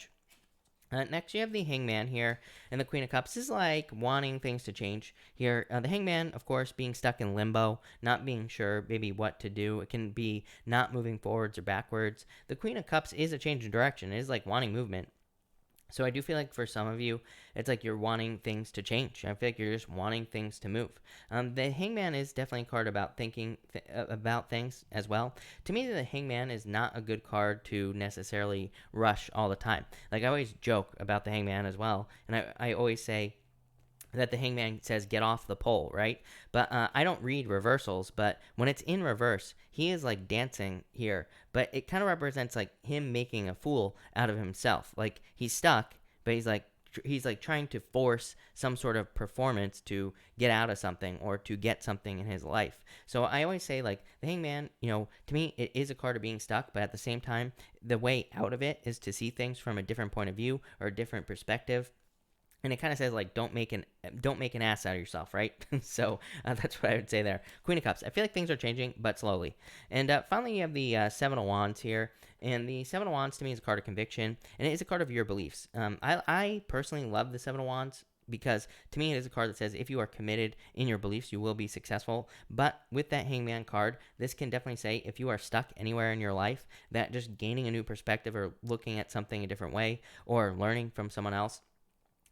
Next, you have the Hangman here, and the Queen of Cups is like wanting things to change here. The Hangman, of course, being stuck in limbo, not being sure maybe what to do. It can be not moving forwards or backwards. The Queen of Cups is a change in direction. It is like wanting movement. So I do feel like for some of you, it's like you're wanting things to change. I feel like you're just wanting things to move. The Hangman is definitely a card about thinking about things as well. To me, the Hangman is not a good card to necessarily rush all the time. Like I always joke about the Hangman as well, and I always say that the Hangman says get off the pole, right? But I don't read reversals, but when it's in reverse, he is like dancing here, but it kind of represents like him making a fool out of himself. Like he's stuck, but he's like trying to force some sort of performance to get out of something or to get something in his life. So I always say like the Hangman, to me it is a card of being stuck, but at the same time, the way out of it is to see things from a different point of view or a different perspective. And it kind of says like don't make an ass out of yourself, right? So that's what I would say there. Queen of Cups. I feel like things are changing, but slowly. And finally, you have the Seven of Wands here, and the Seven of Wands to me is a card of conviction, and it is a card of your beliefs. I personally love the Seven of Wands because to me it is a card that says if you are committed in your beliefs, you will be successful. But with that Hangman card, this can definitely say if you are stuck anywhere in your life, that just gaining a new perspective or looking at something a different way or learning from someone else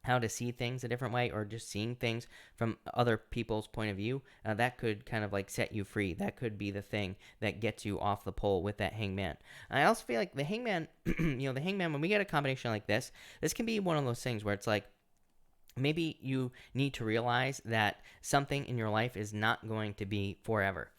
how to see things a different way, or just seeing things from other people's point of view, that could kind of like set you free. That could be the thing that gets you off the pole with that Hangman. I also feel like the Hangman, the Hangman, when we get a combination like this can be one of those things where it's like maybe you need to realize that something in your life is not going to be forever.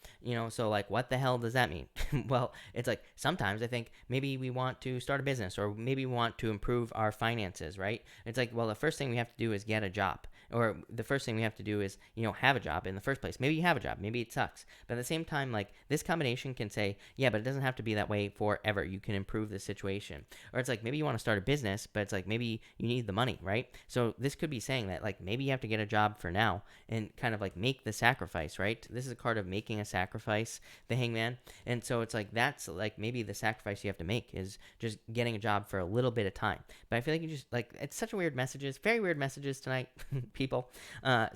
So like, what the hell does that mean? Well, it's like sometimes I think maybe we want to start a business, or maybe we want to improve our finances, right? It's like, well, the first thing we have to do is get a job, or the first thing we have to do is, have a job in the first place. Maybe you have a job, maybe it sucks, but at the same time, like, this combination can say, yeah, but it doesn't have to be that way forever. You can improve the situation. Or it's like, maybe you want to start a business, but it's like, maybe you need the money, right? So this could be saying that, like, maybe you have to get a job for now and kind of like make the sacrifice, right? This is a card of making a sacrifice, the Hangman. And so it's like, that's like maybe the sacrifice you have to make is just getting a job for a little bit of time. But I feel like you just, like, it's such a weird messages, very weird messages tonight, people. I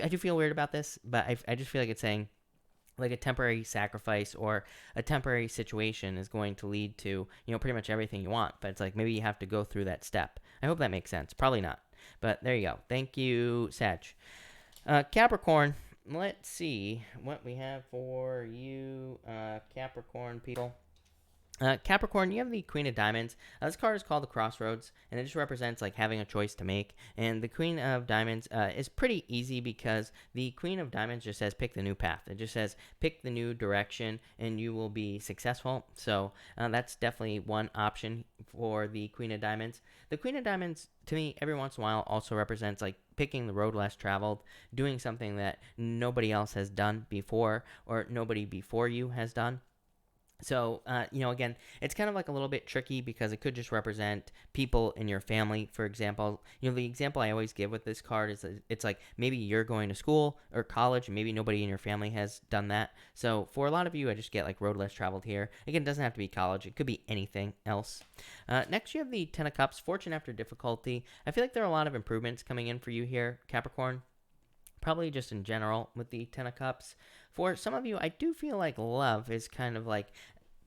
do feel weird about this, but I just feel like it's saying, like, a temporary sacrifice or a temporary situation is going to lead to, pretty much everything you want. But it's like, maybe you have to go through that step. I hope that makes sense. Probably not. But there you go. Thank you, Sag. Capricorn, let's see what we have for you, Capricorn people. Capricorn, you have the Queen of Diamonds. This card is called the Crossroads, and it just represents like having a choice to make. And the Queen of Diamonds is pretty easy because the Queen of Diamonds just says pick the new path. It just says pick the new direction, and you will be successful. So that's definitely one option for the Queen of Diamonds. The Queen of Diamonds, to me, every once in a while also represents like picking the road less traveled, doing something that nobody else has done before, or nobody before you has done. So, again, it's kind of like a little bit tricky because it could just represent people in your family, for example. The example I always give with this card is that it's like maybe you're going to school or college, and maybe nobody in your family has done that. So, for a lot of you, I just get like road less traveled here. Again, it doesn't have to be college, it could be anything else. Next, you have the Ten of Cups, Fortune After Difficulty. I feel like there are a lot of improvements coming in for you here, Capricorn. Probably just in general with the Ten of Cups. For some of you, I do feel like love is kind of like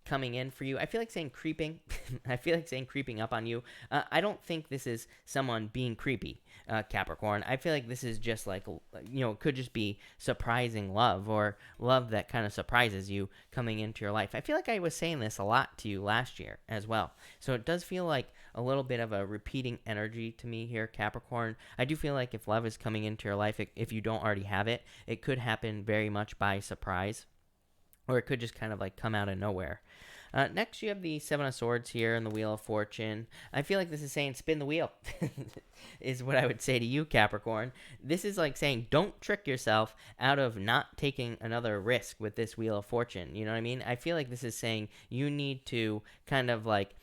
coming in for you. I feel like saying creeping. I feel like saying creeping up on you. I don't think this is someone being creepy, Capricorn. I feel like this is just like, it could just be surprising love, or love that kind of surprises you coming into your life. I feel like I was saying this a lot to you last year as well. So it does feel like a little bit of a repeating energy to me here, Capricorn. I do feel like if love is coming into your life, if you don't already have it, it could happen very much by surprise, or it could just kind of like come out of nowhere. Next, you have the Seven of Swords here and the Wheel of Fortune. I feel like this is saying spin the wheel, is what I would say to you, Capricorn. This is like saying don't trick yourself out of not taking another risk with this Wheel of Fortune. You know what I mean? I feel like this is saying you need to kind of like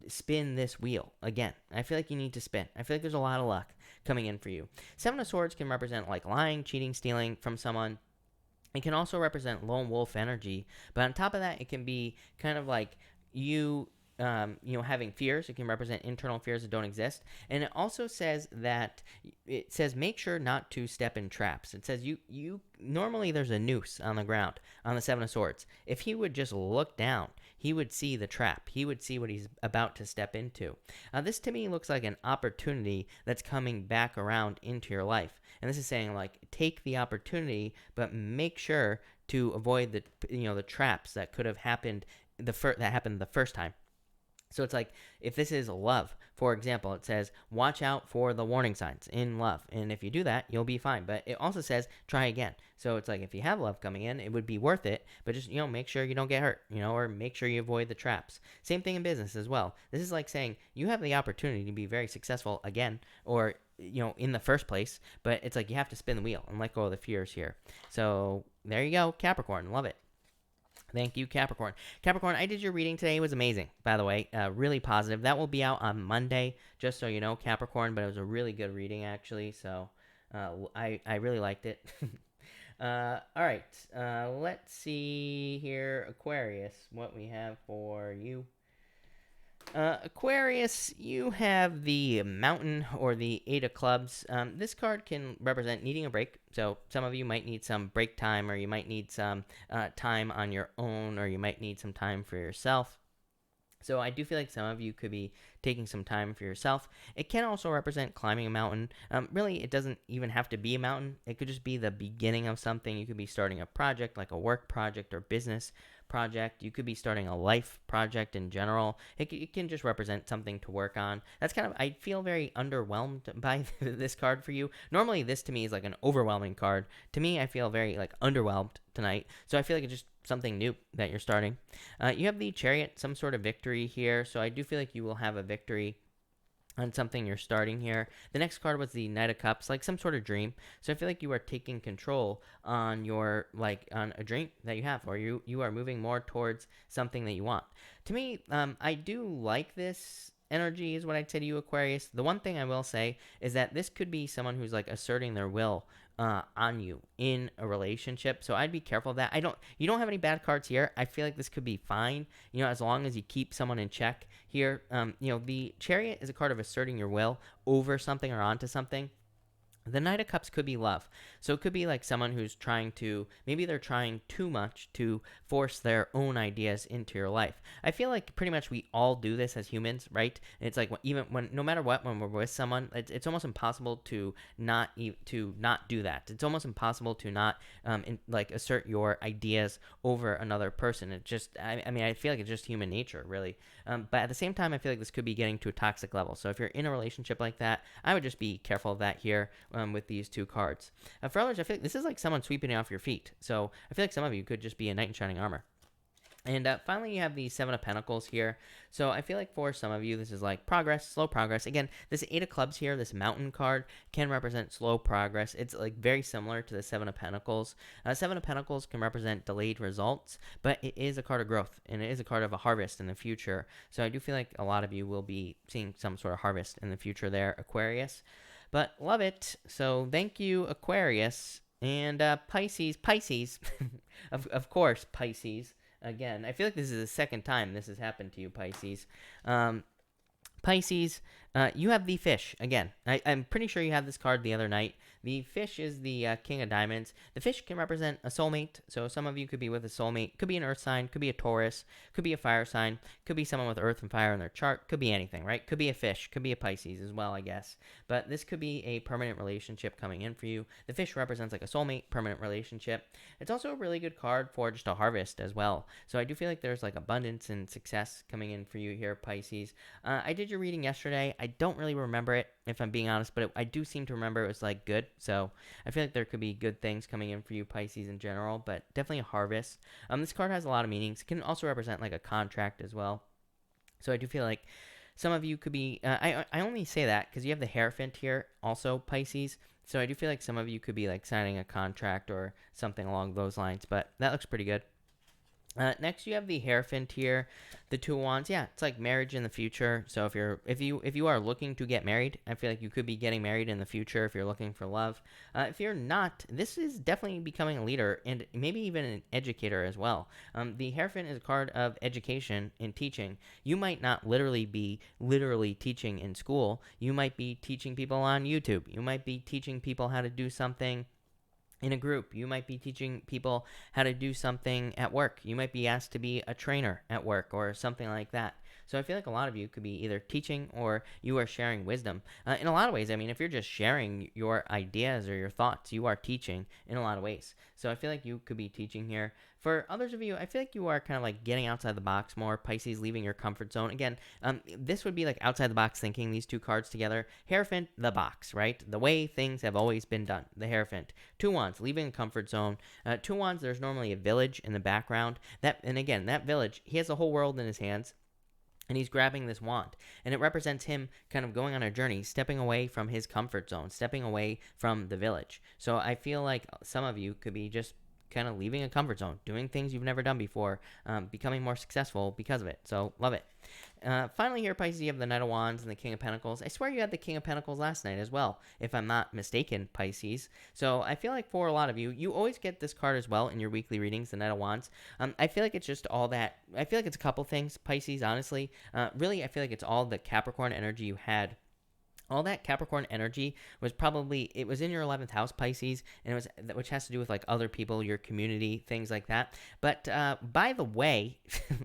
spin this wheel again. I feel like you need to spin. I feel like there's a lot of luck coming in for you. Seven of Swords can represent like lying, cheating, stealing from someone. It can also represent lone wolf energy, but on top of that, it can be kind of like you, having fears. It can represent internal fears that don't exist, and it also says that make sure not to step in traps. It says you normally there's a noose on the ground on the Seven of Swords. If he would just look down, he would see the trap. He would see what he's about to step into. This to me looks like an opportunity that's coming back around into your life. And this is saying like take the opportunity, but make sure to avoid the traps that could have happened that happened the first time. So it's like, if this is love, for example, it says, watch out for the warning signs in love. And if you do that, you'll be fine. But it also says, try again. So it's like, if you have love coming in, it would be worth it. But just, make sure you don't get hurt, or make sure you avoid the traps. Same thing in business as well. This is like saying, you have the opportunity to be very successful again, or, in the first place. But it's like, you have to spin the wheel and let go of the fears here. So there you go, Capricorn. Love it. Thank you, Capricorn. Capricorn, I did your reading today. It was amazing, by the way. Really positive. That will be out on Monday, just so you know, Capricorn. But it was a really good reading, actually. So I really liked it. All right. Let's see here. Aquarius, what we have for you. Aquarius, you have the Mountain, or the Eight of Clubs. This card can represent needing a break. So some of you might need some break time, or you might need some time on your own, or you might need some time for yourself. So I do feel like some of you could be taking some time for yourself. It can also represent climbing a mountain. Really, it doesn't even have to be a mountain. It could just be the beginning of something. You could be starting a project, like a work project or business project. You could be starting a life project in general. It can just represent something to work on. That's kind of, I feel very underwhelmed by this card for you. Normally, this to me is like an overwhelming card. To me, I feel very like underwhelmed tonight. So I feel like it's just something new that you're starting. You have the Chariot, some sort of victory here. So I do feel like you will have a victory on something you're starting here. The next card was the Knight of Cups, like some sort of dream. So I feel like you are taking control on your, like, on a dream that you have, or you are moving more towards something that you want. To me, I do like this energy is what I'd say to you, Aquarius. The one thing I will say is that this could be someone who's like asserting their will on you in a relationship. So I'd be careful of that. You don't have any bad cards here. I feel like this could be fine, as long as you keep someone in check here. The Chariot is a card of asserting your will over something or onto something. The Knight of Cups could be love. So it could be like someone who's maybe they're trying too much to force their own ideas into your life. I feel like pretty much we all do this as humans, right? And it's like no matter what, when we're with someone, it's almost impossible to not do that. It's almost impossible to not assert your ideas over another person. It just, I feel like it's just human nature, really. But at the same time, I feel like this could be getting to a toxic level. So if you're in a relationship like that, I would just be careful of that here. With these two cards. For others, I feel like this is like someone sweeping it off your feet. So I feel like some of you could just be a knight in shining armor. And finally, you have the Seven of Pentacles here. So I feel like for some of you, this is like progress, slow progress. Again, this Eight of Clubs here, this Mountain card, can represent slow progress. It's like very similar to the Seven of Pentacles. Seven of Pentacles can represent delayed results, but it is a card of growth, and it is a card of a harvest in the future. So I do feel like a lot of you will be seeing some sort of harvest in the future there, Aquarius. But love it. So thank you, Aquarius. And Pisces. of course, Pisces. Again, I feel like this is the second time this has happened to you, Pisces. Pisces, you have the Fish. Again, I'm pretty sure you had this card the other night. The Fish is the King of Diamonds. The Fish can represent a soulmate. So some of you could be with a soulmate. Could be an Earth sign. Could be a Taurus. Could be a fire sign. Could be someone with Earth and fire in their chart. Could be anything, right? Could be a Fish. Could be a Pisces as well, I guess. But this could be a permanent relationship coming in for you. The Fish represents like a soulmate, permanent relationship. It's also a really good card for just a harvest as well. So I do feel like there's like abundance and success coming in for you here, Pisces. I did your reading yesterday. I don't really remember it, if I'm being honest, but I do seem to remember it was like good. So I feel like there could be good things coming in for you, Pisces, in general, but definitely a harvest. This card has a lot of meanings. It can also represent like a contract as well. So I do feel like some of you could be, I only say that because you have the Hierophant here also, Pisces. So I do feel like some of you could be like signing a contract or something along those lines, but that looks pretty good. Next, you have the Hierophant here, the Two of Wands. Yeah, it's like marriage in the future. So if you are looking to get married, I feel like you could be getting married in the future if you're looking for love. If you're not, this is definitely becoming a leader and maybe even an educator as well. The Hierophant is a card of education and teaching. You might not be literally teaching in school. You might be teaching people on YouTube. You might be teaching people how to do something in a group. You might be teaching people how to do something at work. You might be asked to be a trainer at work or something like that. So I feel like a lot of you could be either teaching or you are sharing wisdom. In a lot of ways, if you're just sharing your ideas or your thoughts, you are teaching in a lot of ways. So I feel like you could be teaching here. For others of you, I feel like you are kind of like getting outside the box more. Pisces, leaving your comfort zone. Again, this would be like outside the box thinking, these two cards together. Hierophant, the box, right? The way things have always been done. The Hierophant. Two Wands, leaving a comfort zone. Two Wands, there's normally a village in the background. And again, that village, he has the whole world in his hands. And he's grabbing this wand, and it represents him kind of going on a journey, stepping away from his comfort zone, stepping away from the village. So I feel like some of you could be just kind of leaving a comfort zone, doing things you've never done before, becoming more successful because of it. So love it. Finally here, Pisces, you have the Knight of Wands and the King of Pentacles. I swear you had the King of Pentacles last night as well, if I'm not mistaken, Pisces. So I feel like for a lot of you, you always get this card as well in your weekly readings, the Knight of Wands. I feel like it's just all that. I feel like it's a couple things, Pisces, honestly. Really, I feel like it's all the Capricorn energy you had all that Capricorn energy was probably, it was in your 11th house, Pisces, and it was, which has to do with like other people, your community, things like that. But by the way,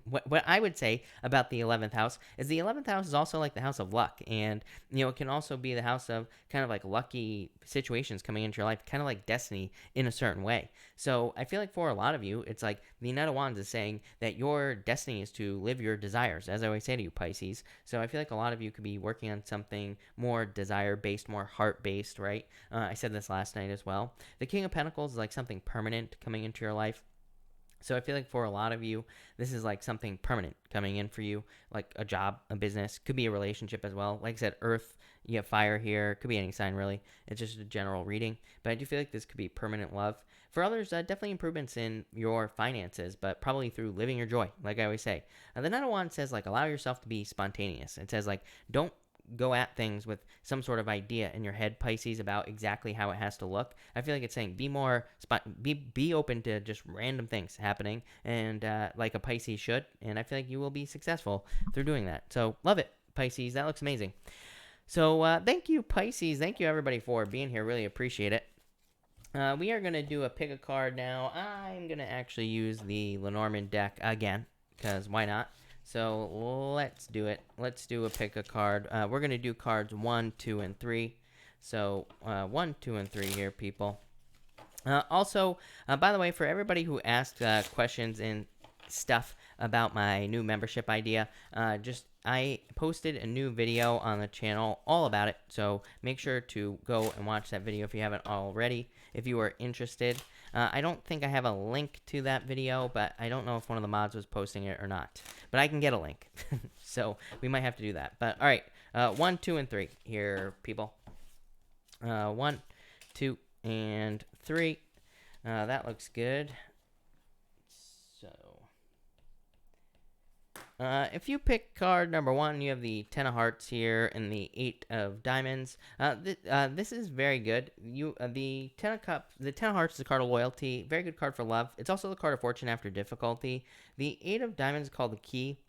what I would say about the 11th house is the 11th house is also like the house of luck, and it can also be the house of kind of like lucky situations coming into your life, kind of like destiny in a certain way. So I feel like for a lot of you, it's like the Knight of Wands is saying that your destiny is to live your desires, as I always say to you, Pisces. So I feel like a lot of you could be working on something more desire-based, more heart-based, right? I said this last night as well. The King of Pentacles is like something permanent coming into your life. So I feel like for a lot of you, this is like something permanent coming in for you, like a job, a business, could be a relationship as well. Like I said, Earth, you have fire here, could be any sign really. It's just a general reading, but I do feel like this could be permanent love. For others, definitely improvements in your finances, but probably through living your joy, like I always say. The Knight of Wands says like allow yourself to be spontaneous. It says like don't go at things with some sort of idea in your head, Pisces, about exactly how it has to look. I feel like it's saying be more be open to just random things happening, and like a Pisces should, and I feel like you will be successful through doing that. So love it, Pisces. That looks amazing. So thank you, Pisces. Thank you, everybody, for being here. Really appreciate it. We are going to do a pick a card now. I'm going to actually use the Lenormand deck again, because why not? So let's do it. Let's do a pick a card. We're going to do cards 1, 2, and 3. So 1, 2, and 3 here, people. Also, by the way, for everybody who asked questions and stuff about my new membership idea, I posted a new video on the channel all about it. So make sure to go and watch that video if you haven't already, if you are interested. I don't think I have a link to that video, but I don't know if one of the mods was posting it or not. But I can get a link. So we might have to do that. But all right, 1, 2, and 3 here, people. 1, 2, and 3. That looks good. So if you pick card number 1, you have the 10 of hearts here and the 8 of diamonds. This is very good. The 10 of cups, the 10 of hearts is a card of loyalty. Very good card for love. It's also the card of fortune after difficulty. The 8 of diamonds is called the key.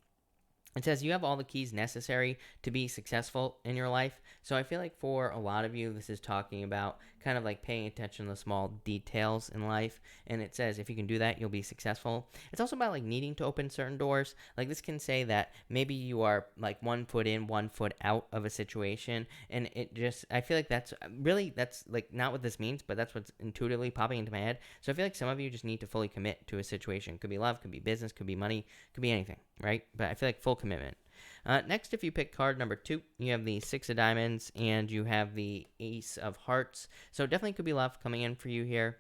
It says you have all the keys necessary to be successful in your life. So I feel like for a lot of you, this is talking about kind of like paying attention to the small details in life. And it says if you can do that, you'll be successful. It's also about like needing to open certain doors. Like this can say that maybe you are like 1 foot in, 1 foot out of a situation. And it just, I feel like that's like not what this means, but that's what's intuitively popping into my head. So I feel like some of you just need to fully commit to a situation. Could be love, could be business, could be money, could be anything, right? But I feel like full commitment. Next, if you pick card number 2, you have the 6 of diamonds and you have the ace of hearts. So definitely could be love coming in for you here.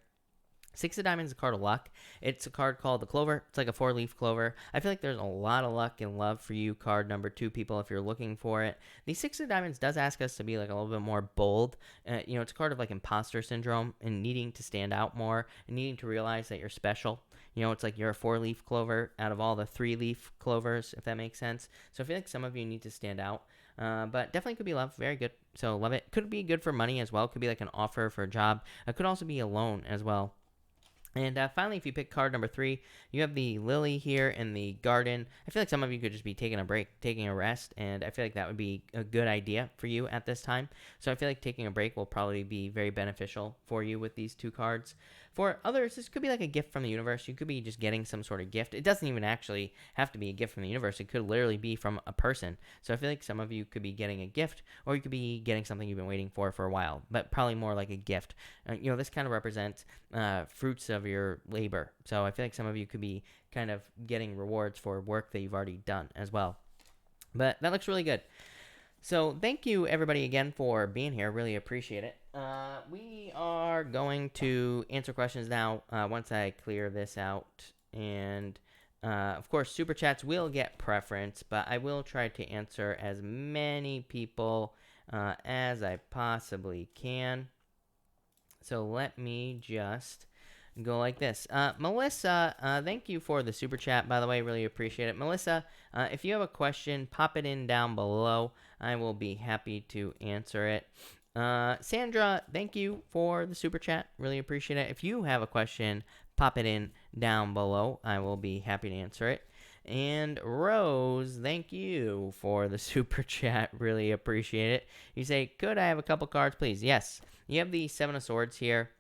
6 of diamonds is a card of luck. It's a card called the clover. It's like a 4-leaf clover. I feel like there's a lot of luck and love for you, card number 2, people, if you're looking for it. The 6 of diamonds does ask us to be like a little bit more bold. It's a card of like imposter syndrome and needing to stand out more and needing to realize that you're special. It's like you're a 4-leaf clover out of all the 3-leaf clovers, if that makes sense. So I feel like some of you need to stand out. But definitely could be love. Very good. So love it. Could be good for money as well. Could be like an offer for a job. It could also be a loan as well. And finally, if you pick card number 3, you have the lily here in the garden. I feel like some of you could just be taking a break, taking a rest, and I feel like that would be a good idea for you at this time. So I feel like taking a break will probably be very beneficial for you with these 2 cards. For others, this could be like a gift from the universe. You could be just getting some sort of gift. It doesn't even actually have to be a gift from the universe. It could literally be from a person. So I feel like some of you could be getting a gift, or you could be getting something you've been waiting for a while, but probably more like a gift. This kind of represents fruits of your labor. So I feel like some of you could be kind of getting rewards for work that you've already done as well. But that looks really good. So thank you, everybody, again for being here. Really appreciate it. We are going to answer questions now once I clear this out. And, of course, Super Chats will get preference, but I will try to answer as many people as I possibly can. So let me just go like this. Melissa, thank you for the Super Chat, by the way. Really appreciate it. Melissa, if you have a question, pop it in down below. I will be happy to answer it. Sandra, thank you for the Super Chat. Really appreciate it. If you have a question, pop it in down below. I will be happy to answer it. And Rose, thank you for the super chat. Really appreciate it. You say, could I have a couple cards, please? Yes. You have the Seven of Swords here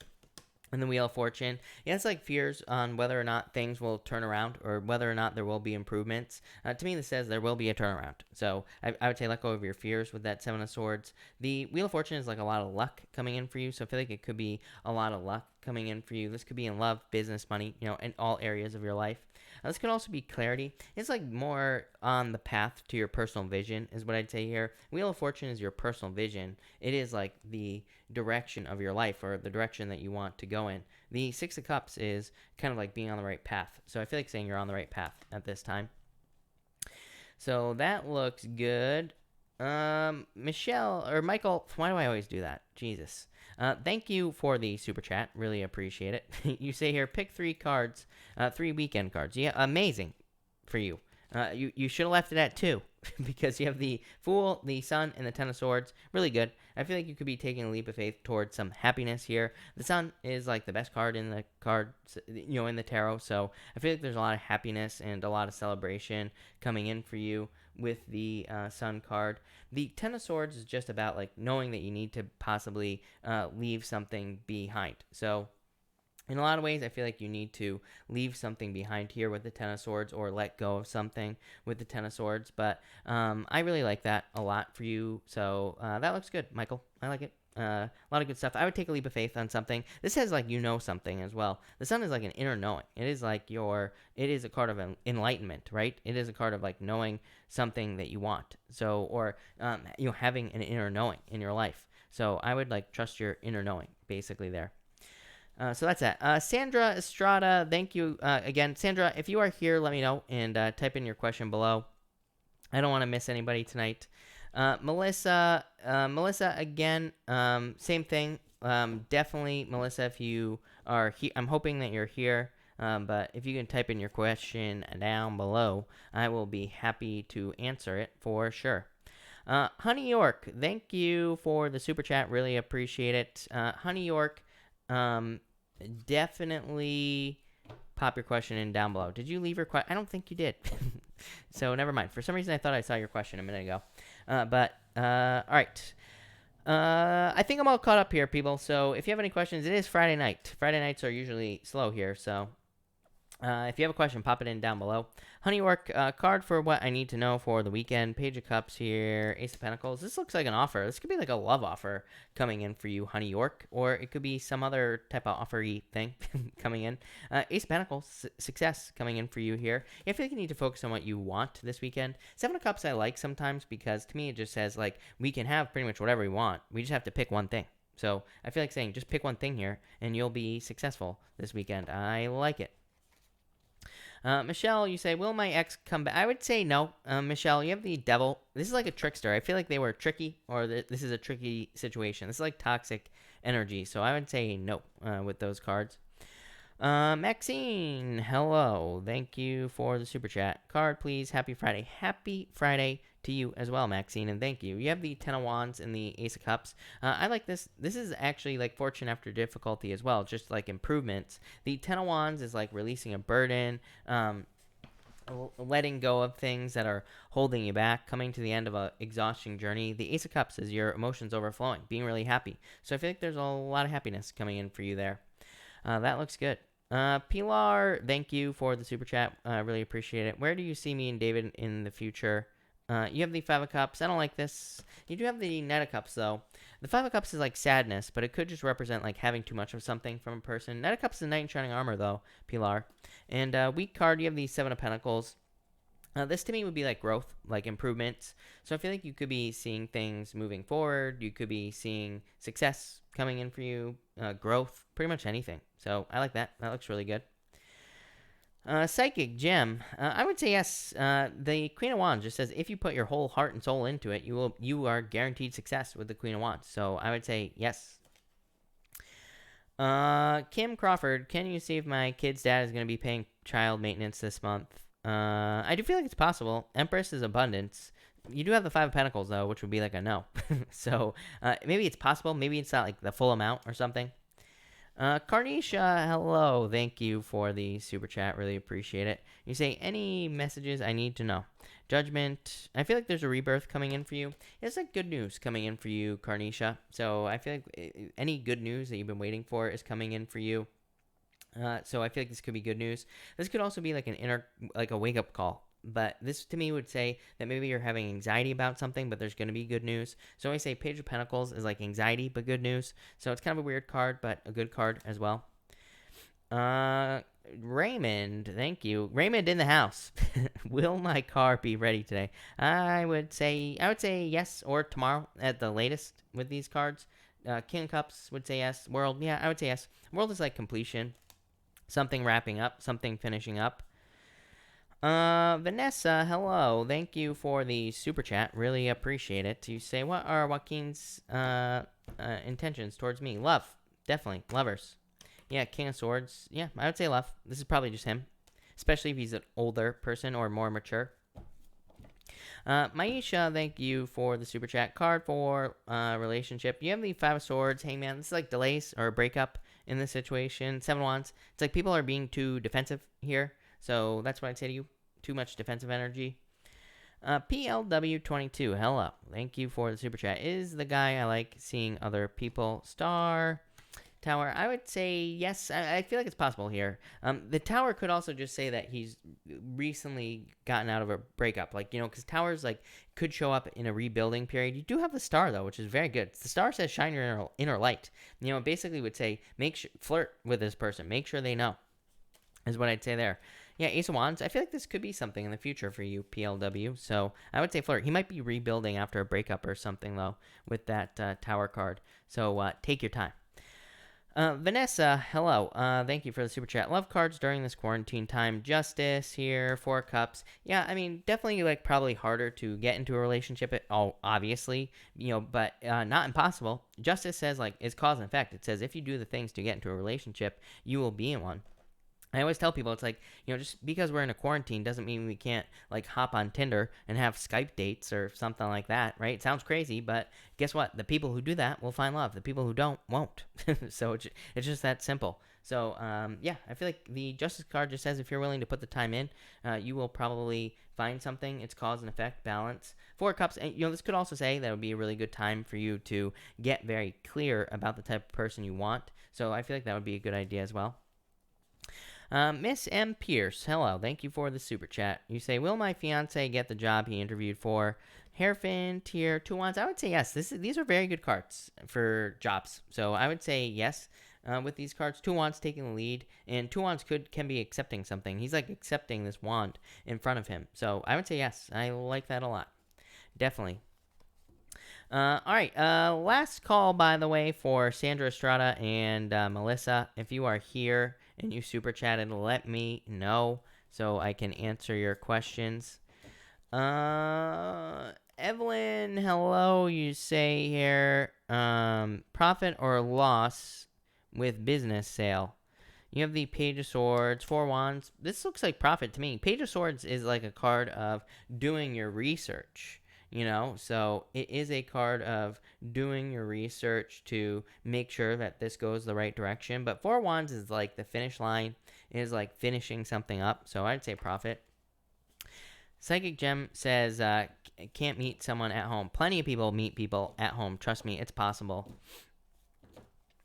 and the Wheel of Fortune. Yeah, it's like fears on whether or not things will turn around or whether or not there will be improvements. To me, this says there will be a turnaround. So I would say let go of your fears with that Seven of Swords. The Wheel of Fortune is like a lot of luck coming in for you. So I feel like it could be a lot of luck coming in for you. This could be in love, business, money, in all areas of your life. This could also be clarity. It's like more on the path to your personal vision is what I'd say here. Wheel of Fortune is your personal vision. It is like the direction of your life or the direction that you want to go in. The Six of Cups is kind of like being on the right path. So I feel like saying you're on the right path at this time. So that looks good. Michelle or Michael, why do I always do that? Jesus. Thank you for the super chat. Really appreciate it. You say here, pick 3 cards, 3 weekend cards. Yeah, amazing for you. You should have left it at 2 because you have the Fool, the Sun, and the Ten of Swords. Really good. I feel like you could be taking a leap of faith towards some happiness here. The Sun is like the best card in the cards, in the tarot. So I feel like there's a lot of happiness and a lot of celebration coming in for you with the Sun card. The Ten of Swords is just about like knowing that you need to possibly leave something behind. So in a lot of ways, I feel like you need to leave something behind here with the Ten of Swords or let go of something with the Ten of Swords. But I really like that a lot for you. So that looks good, Michael. I like it. A lot of good stuff. I would take a leap of faith on something. This says like something as well. The Sun is like an inner knowing. It is like it is a card of enlightenment, right? It is a card of like knowing something that you want. So or having an inner knowing in your life. So I would like trust your inner knowing basically there. So that's that. Sandra Estrada, thank you again. Sandra, if you are here, let me know and type in your question below. I don't want to miss anybody tonight. Melissa, again, same thing. Definitely, Melissa, if you are here, I'm hoping that you're here. But if you can type in your question down below, I will be happy to answer it for sure. Honey York, thank you for the super chat. Really appreciate it. Honey York, definitely pop your question in down below. Did you leave your question? I don't think you did. So never mind. For some reason, I thought I saw your question a minute ago. But all right. I think I'm all caught up here, people. So if you have any questions, it is Friday night. Friday nights are usually slow here. So if you have a question, pop it in down below. Honey York, card for what I need to know for the weekend. Page of Cups here. Ace of Pentacles. This looks like an offer. This could be like a love offer coming in for you, Honey York. Or it could be some other type of offer-y thing coming in. Ace of Pentacles, success coming in for you here. I feel like you need to focus on what you want this weekend. Seven of Cups I like sometimes because to me it just says like we can have pretty much whatever we want. We just have to pick one thing. So I feel like saying just pick one thing here and you'll be successful this weekend. I like it. Michelle, you say, will my ex come back? I would say no. Michelle, you have the Devil. This is like a trickster. I feel like they were tricky, or this is a tricky situation. This is like toxic energy. So I would say no with those cards. Maxine, hello. Thank you for the super chat. Card, please. Happy Friday. Happy Friday to you as well, Maxine, and thank you. You have the Ten of Wands and the Ace of Cups. I like this. This is actually like fortune after difficulty as well, just like improvements. The Ten of Wands is like releasing a burden, letting go of things that are holding you back, coming to the end of a exhausting journey. The Ace of Cups is your emotions overflowing, being really happy. So I feel like there's a lot of happiness coming in for you there. That looks good. Pilar, thank you for the super chat. Really appreciate it. Where do you see me and David in the future? You have the Five of Cups. I don't like this. You do have the Knight of Cups, though. The Five of Cups is like sadness, but it could just represent like having too much of something from a person. Knight of Cups is a Knight in Shining Armor, though, Pilar. And weak card, you have the Seven of Pentacles. This to me would be like growth, like improvements. So I feel like you could be seeing things moving forward. You could be seeing success coming in for you, growth, pretty much anything. So I like that. That looks really good. Psychic Gem, I would say yes. The Queen of Wands just says if you put your whole heart and soul into it, you are guaranteed success with the Queen of Wands. So I would say yes. Kim Crawford, can you see if my kid's dad is going to be paying child maintenance this month? I do feel like it's possible. Empress is abundance. You do have the Five of Pentacles though, which would be like a no. So maybe it's possible. Maybe it's not like the full amount or something. Carnisha, hello. Thank you for the super chat. Really appreciate it. You say, any messages I need to know? Judgment. I feel like there's a rebirth coming in for you. It's like good news coming in for you, Carnisha. So I feel like any good news that you've been waiting for is coming in for you. So I feel like this could be good news. This could also be like like a wake up call. But this to me would say that maybe you're having anxiety about something, but there's going to be good news. So I say Page of Pentacles is like anxiety, but good news. So it's kind of a weird card, but a good card as well. Raymond, thank you. Raymond in the house. Will my car be ready today? I would say yes, or tomorrow at the latest with these cards. King of Cups would say yes. World, yeah, I would say yes. World is like completion. Something wrapping up, something finishing up. Vanessa, hello. Thank you for the super chat. Really appreciate it. You say, what are Joaquin's intentions towards me? Love. Definitely. Lovers. Yeah, King of Swords. Yeah, I would say love. This is probably just him. Especially if he's an older person or more mature. Maisha, thank you for the super chat. Card for relationship. You have the Five of Swords, Hangman. This is like delays or a breakup in this situation. Seven of Wands. It's like people are being too defensive here. So that's what I'd say to you. Too much defensive energy. PLW22, hello. Thank you for the super chat. Is the guy I like seeing other people. Star Tower, I would say yes. I feel like it's possible here. The Tower could also just say that he's recently gotten out of a breakup. Like, because Towers, like, could show up in a rebuilding period. You do have the Star, though, which is very good. The Star says shine your inner light. It basically would say flirt with this person. Make sure they know, is what I'd say there. Yeah, Ace of Wands. I feel like this could be something in the future for you, PLW. So I would say flirt. He might be rebuilding after a breakup or something, though, with that Tower card. So take your time. Vanessa, hello. Thank you for the super chat. Love cards during this quarantine time. Justice here, Four Cups. Yeah, I mean, definitely like probably harder to get into a relationship. Obviously, but not impossible. Justice says like it's cause and effect. It says if you do the things to get into a relationship, you will be in one. I always tell people it's like, just because we're in a quarantine doesn't mean we can't like hop on Tinder and have Skype dates or something like that, right? It sounds crazy, but guess what? The people who do that will find love. The people who don't won't. So it's just that simple. So yeah, I feel like the Justice card just says if you're willing to put the time in, you will probably find something. It's cause and effect, balance. Four Cups, and this could also say that would be a really good time for you to get very clear about the type of person you want. So I feel like that would be a good idea as well. Miss M. Pierce, hello. Thank you for the super chat. You say, will my fiance get the job he interviewed for? Hairfin, Tier, Two Wands. I would say yes. These are very good cards for jobs. So I would say yes with these cards. Two Wands taking the lead. And Two Wands can be accepting something. He's like accepting this wand in front of him. So I would say yes. I like that a lot. Definitely. All right. Last call, by the way, for Sandra Estrada and Melissa. If you are here and you super chatted, let me know so I can answer your questions. Evelyn, hello. You say here, profit or loss with business sale. You have the Page of Swords, Four Wands. This looks like profit to me. Page of Swords is like a card of doing your research. So it is a card of doing your research to make sure that this goes the right direction. But Four Wands is like the finish line, is like finishing something up. So I'd say profit. Psychic Gem says, can't meet someone at home. Plenty of people meet people at home. Trust me, it's possible.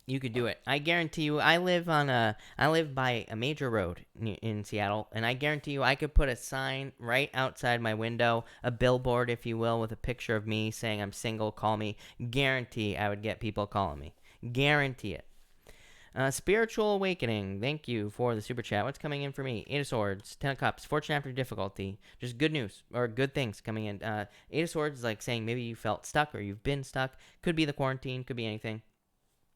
You could do it. I guarantee you. I live by a major road in Seattle, and I guarantee you I could put a sign right outside my window, a billboard, if you will, with a picture of me saying I'm single, call me. Guarantee I would get people calling me. Guarantee it. Spiritual Awakening, thank you for the super chat. What's coming in for me? Eight of Swords, Ten of Cups, Fortune after difficulty. Just good news or good things coming in. Eight of Swords is like saying maybe you felt stuck or you've been stuck. Could be the quarantine, could be anything.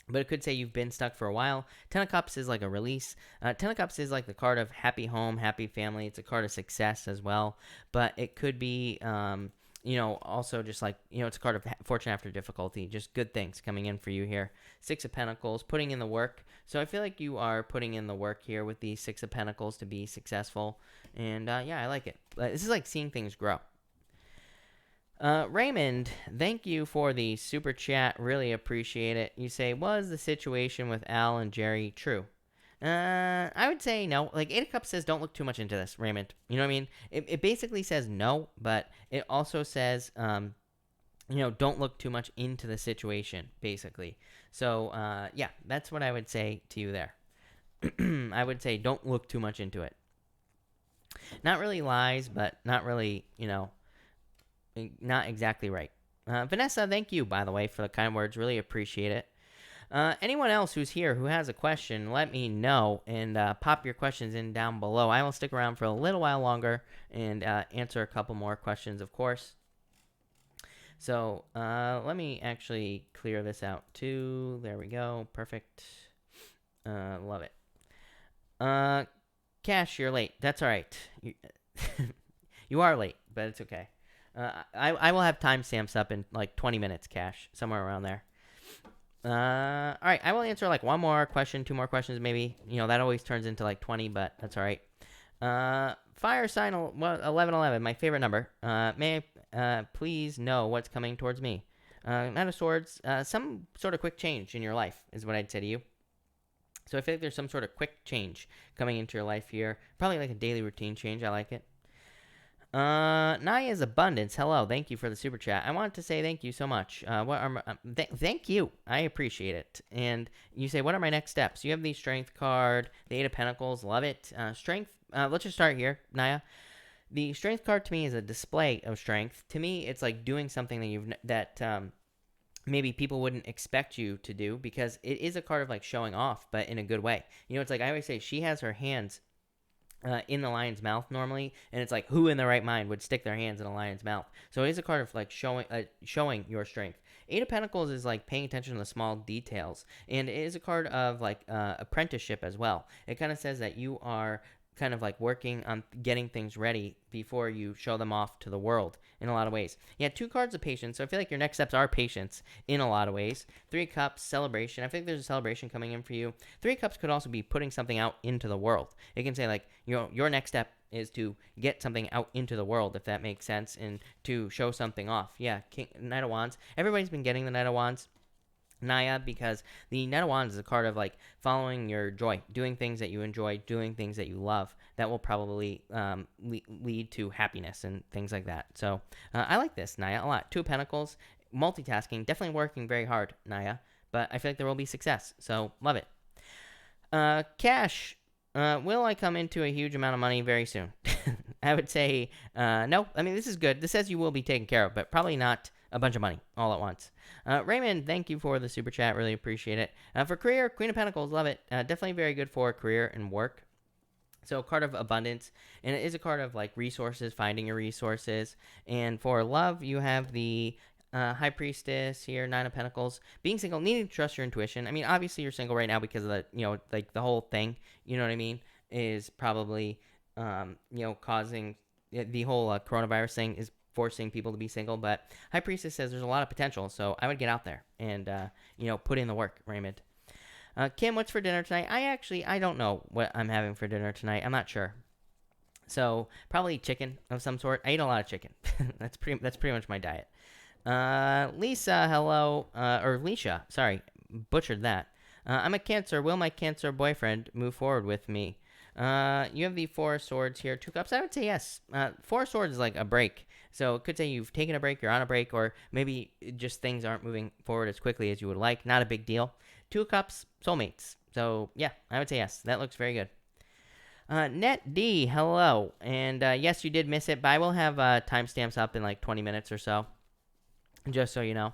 But it could say you've been stuck for a while. Ten of Cups is like a release. Ten of Cups is like the card of happy home, happy family. It's a card of success as well. But it could be, also just like, it's a card of fortune after difficulty. Just good things coming in for you here. Six of Pentacles, putting in the work. So I feel like you are putting in the work here with the Six of Pentacles to be successful. And yeah, I like it. This is like seeing things grow. Raymond, thank you for the super chat. Really appreciate it. You say, was the situation with Al and Jerry true? I would say no. Like, Eight of Cups says don't look too much into this, Raymond. You know what I mean? It basically says no, but it also says, don't look too much into the situation, basically. So, yeah, that's what I would say to you there. I would say don't look too much into it. Not really lies, but not really, not exactly right. Vanessa, thank you, by the way, for the kind words. Really appreciate it. Anyone else who's here who has a question, let me know and pop your questions in down below. I will stick around for a little while longer and answer a couple more questions, of course. So let me actually clear this out too. There we go. Perfect. Love it. Cash, you're late. That's all right. You are late, but it's okay. I will have timestamps up in like 20 minutes, Cash, somewhere around there. All right, I will answer like one more question, two more questions, maybe. That always turns into like 20, but that's all right. Fire sign 1111, my favorite number. May I please know what's coming towards me? Knight of Swords, some sort of quick change in your life is what I'd say to you. So I feel like there's some sort of quick change coming into your life here. Probably like a daily routine change. I like it. Naya's Abundance. Hello. Thank you for the super chat. I wanted to say thank you so much. Thank you. I appreciate it. And you say, what are my next steps? You have the Strength card, the Eight of Pentacles. Love it. Strength. Let's just start here, Naya. The Strength card to me is a display of strength. To me, it's like doing something that maybe people wouldn't expect you to do, because it is a card of like showing off, but in a good way. It's like I always say, she has her hands in the lion's mouth normally, and it's like, who in their right mind would stick their hands in a lion's mouth? So it is a card of like showing your strength. Eight of Pentacles is like paying attention to the small details, and it is a card of like apprenticeship as well. It kind of says that you are kind of like working on getting things ready before you show them off to the world in a lot of ways. You had two cards of patience, so I feel like your next steps are patience in a lot of ways. Three Cups, celebration. I think there's a celebration coming in for you. Three Cups could also be putting something out into the world. It can say like, your next step is to get something out into the world, if that makes sense, and to show something off. Yeah, Knight of Wands. Everybody's been getting the Knight of Wands, Naya, because the Knight of Wands is a card of like following your joy, doing things that you enjoy, doing things that you love. That will probably lead to happiness and things like that. So I like this, Naya, a lot. Two of Pentacles, multitasking, definitely working very hard, Naya, but I feel like there will be success. So love it. Cash, will I come into a huge amount of money very soon? I would say no. I mean, this is good. This says you will be taken care of, but probably not a bunch of money all at once. Raymond, thank you for the super chat. Really appreciate it. For career, Queen of Pentacles, love it. Definitely very good for career and work. So, card of abundance, and it is a card of like resources, finding your resources. And for love, you have the High Priestess here, Nine of Pentacles. Being single, needing to trust your intuition. I mean, obviously you're single right now because of the, like the whole thing, you know what I mean, is probably, causing the whole coronavirus thing is forcing people to be single. But High Priestess says there's a lot of potential, so I would get out there and, put in the work, Raymond. Kim, what's for dinner tonight? I don't know what I'm having for dinner tonight. I'm not sure. So probably chicken of some sort. I eat a lot of chicken. That's pretty much my diet. Lisa, hello. Or Leisha, sorry, butchered that. I'm a Cancer. Will my Cancer boyfriend move forward with me? You have the Four of Swords here. Two Cups. I would say yes. Four of Swords is like a break. So it could say you've taken a break, you're on a break, or maybe just things aren't moving forward as quickly as you would like. Not a big deal. Two Cups, soulmates. So yeah, I would say yes. That looks very good. Net D, hello. And yes, you did miss it, but I will have timestamps up in like 20 minutes or so, just so you know.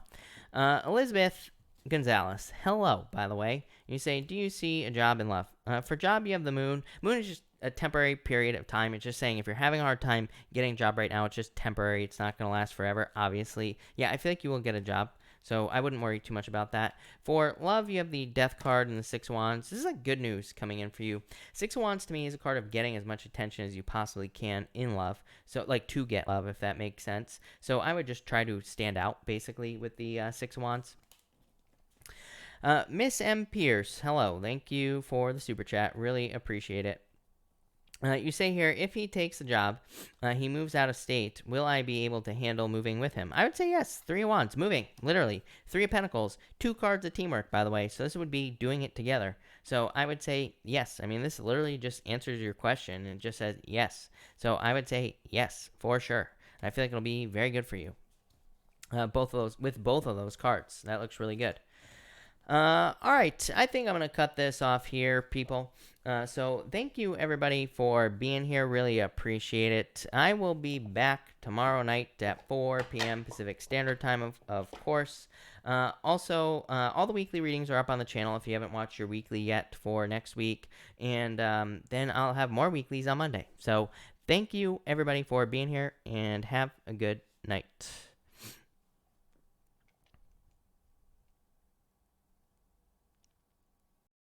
Elizabeth Gonzalez, hello, by the way. You say, do you see a job in love? For job, you have the moon. Moon is just a temporary period of time. It's just saying if you're having a hard time getting a job right now, it's just temporary. It's not going to last forever, obviously. Yeah, I feel like you will get a job. So I wouldn't worry too much about that. For love, you have the Death card and the Six of Wands. This is like good news coming in for you. Six of Wands to me is a card of getting as much attention as you possibly can in love. So like to get love, if that makes sense. So I would just try to stand out basically with the Six of Wands. Miss M. Pierce, hello. Thank you for the super chat. Really appreciate it. You say here, if he takes the job, he moves out of state, will I be able to handle moving with him? I would say yes. Three of Wands, moving, literally. Three of Pentacles, two cards of teamwork, by the way. So this would be doing it together. So I would say yes. I mean, this literally just answers your question. It just says yes. So I would say yes, for sure. I feel like it'll be very good for you. Both of those, with both of those cards. That looks really good. All right, I think I'm going to cut this off here, people. So thank you, everybody, for being here. Really appreciate it. I will be back tomorrow night at 4 p.m. Pacific Standard Time, of course. Also, all the weekly readings are up on the channel if you haven't watched your weekly yet for next week. And then I'll have more weeklies on Monday. So thank you, everybody, for being here, and have a good night.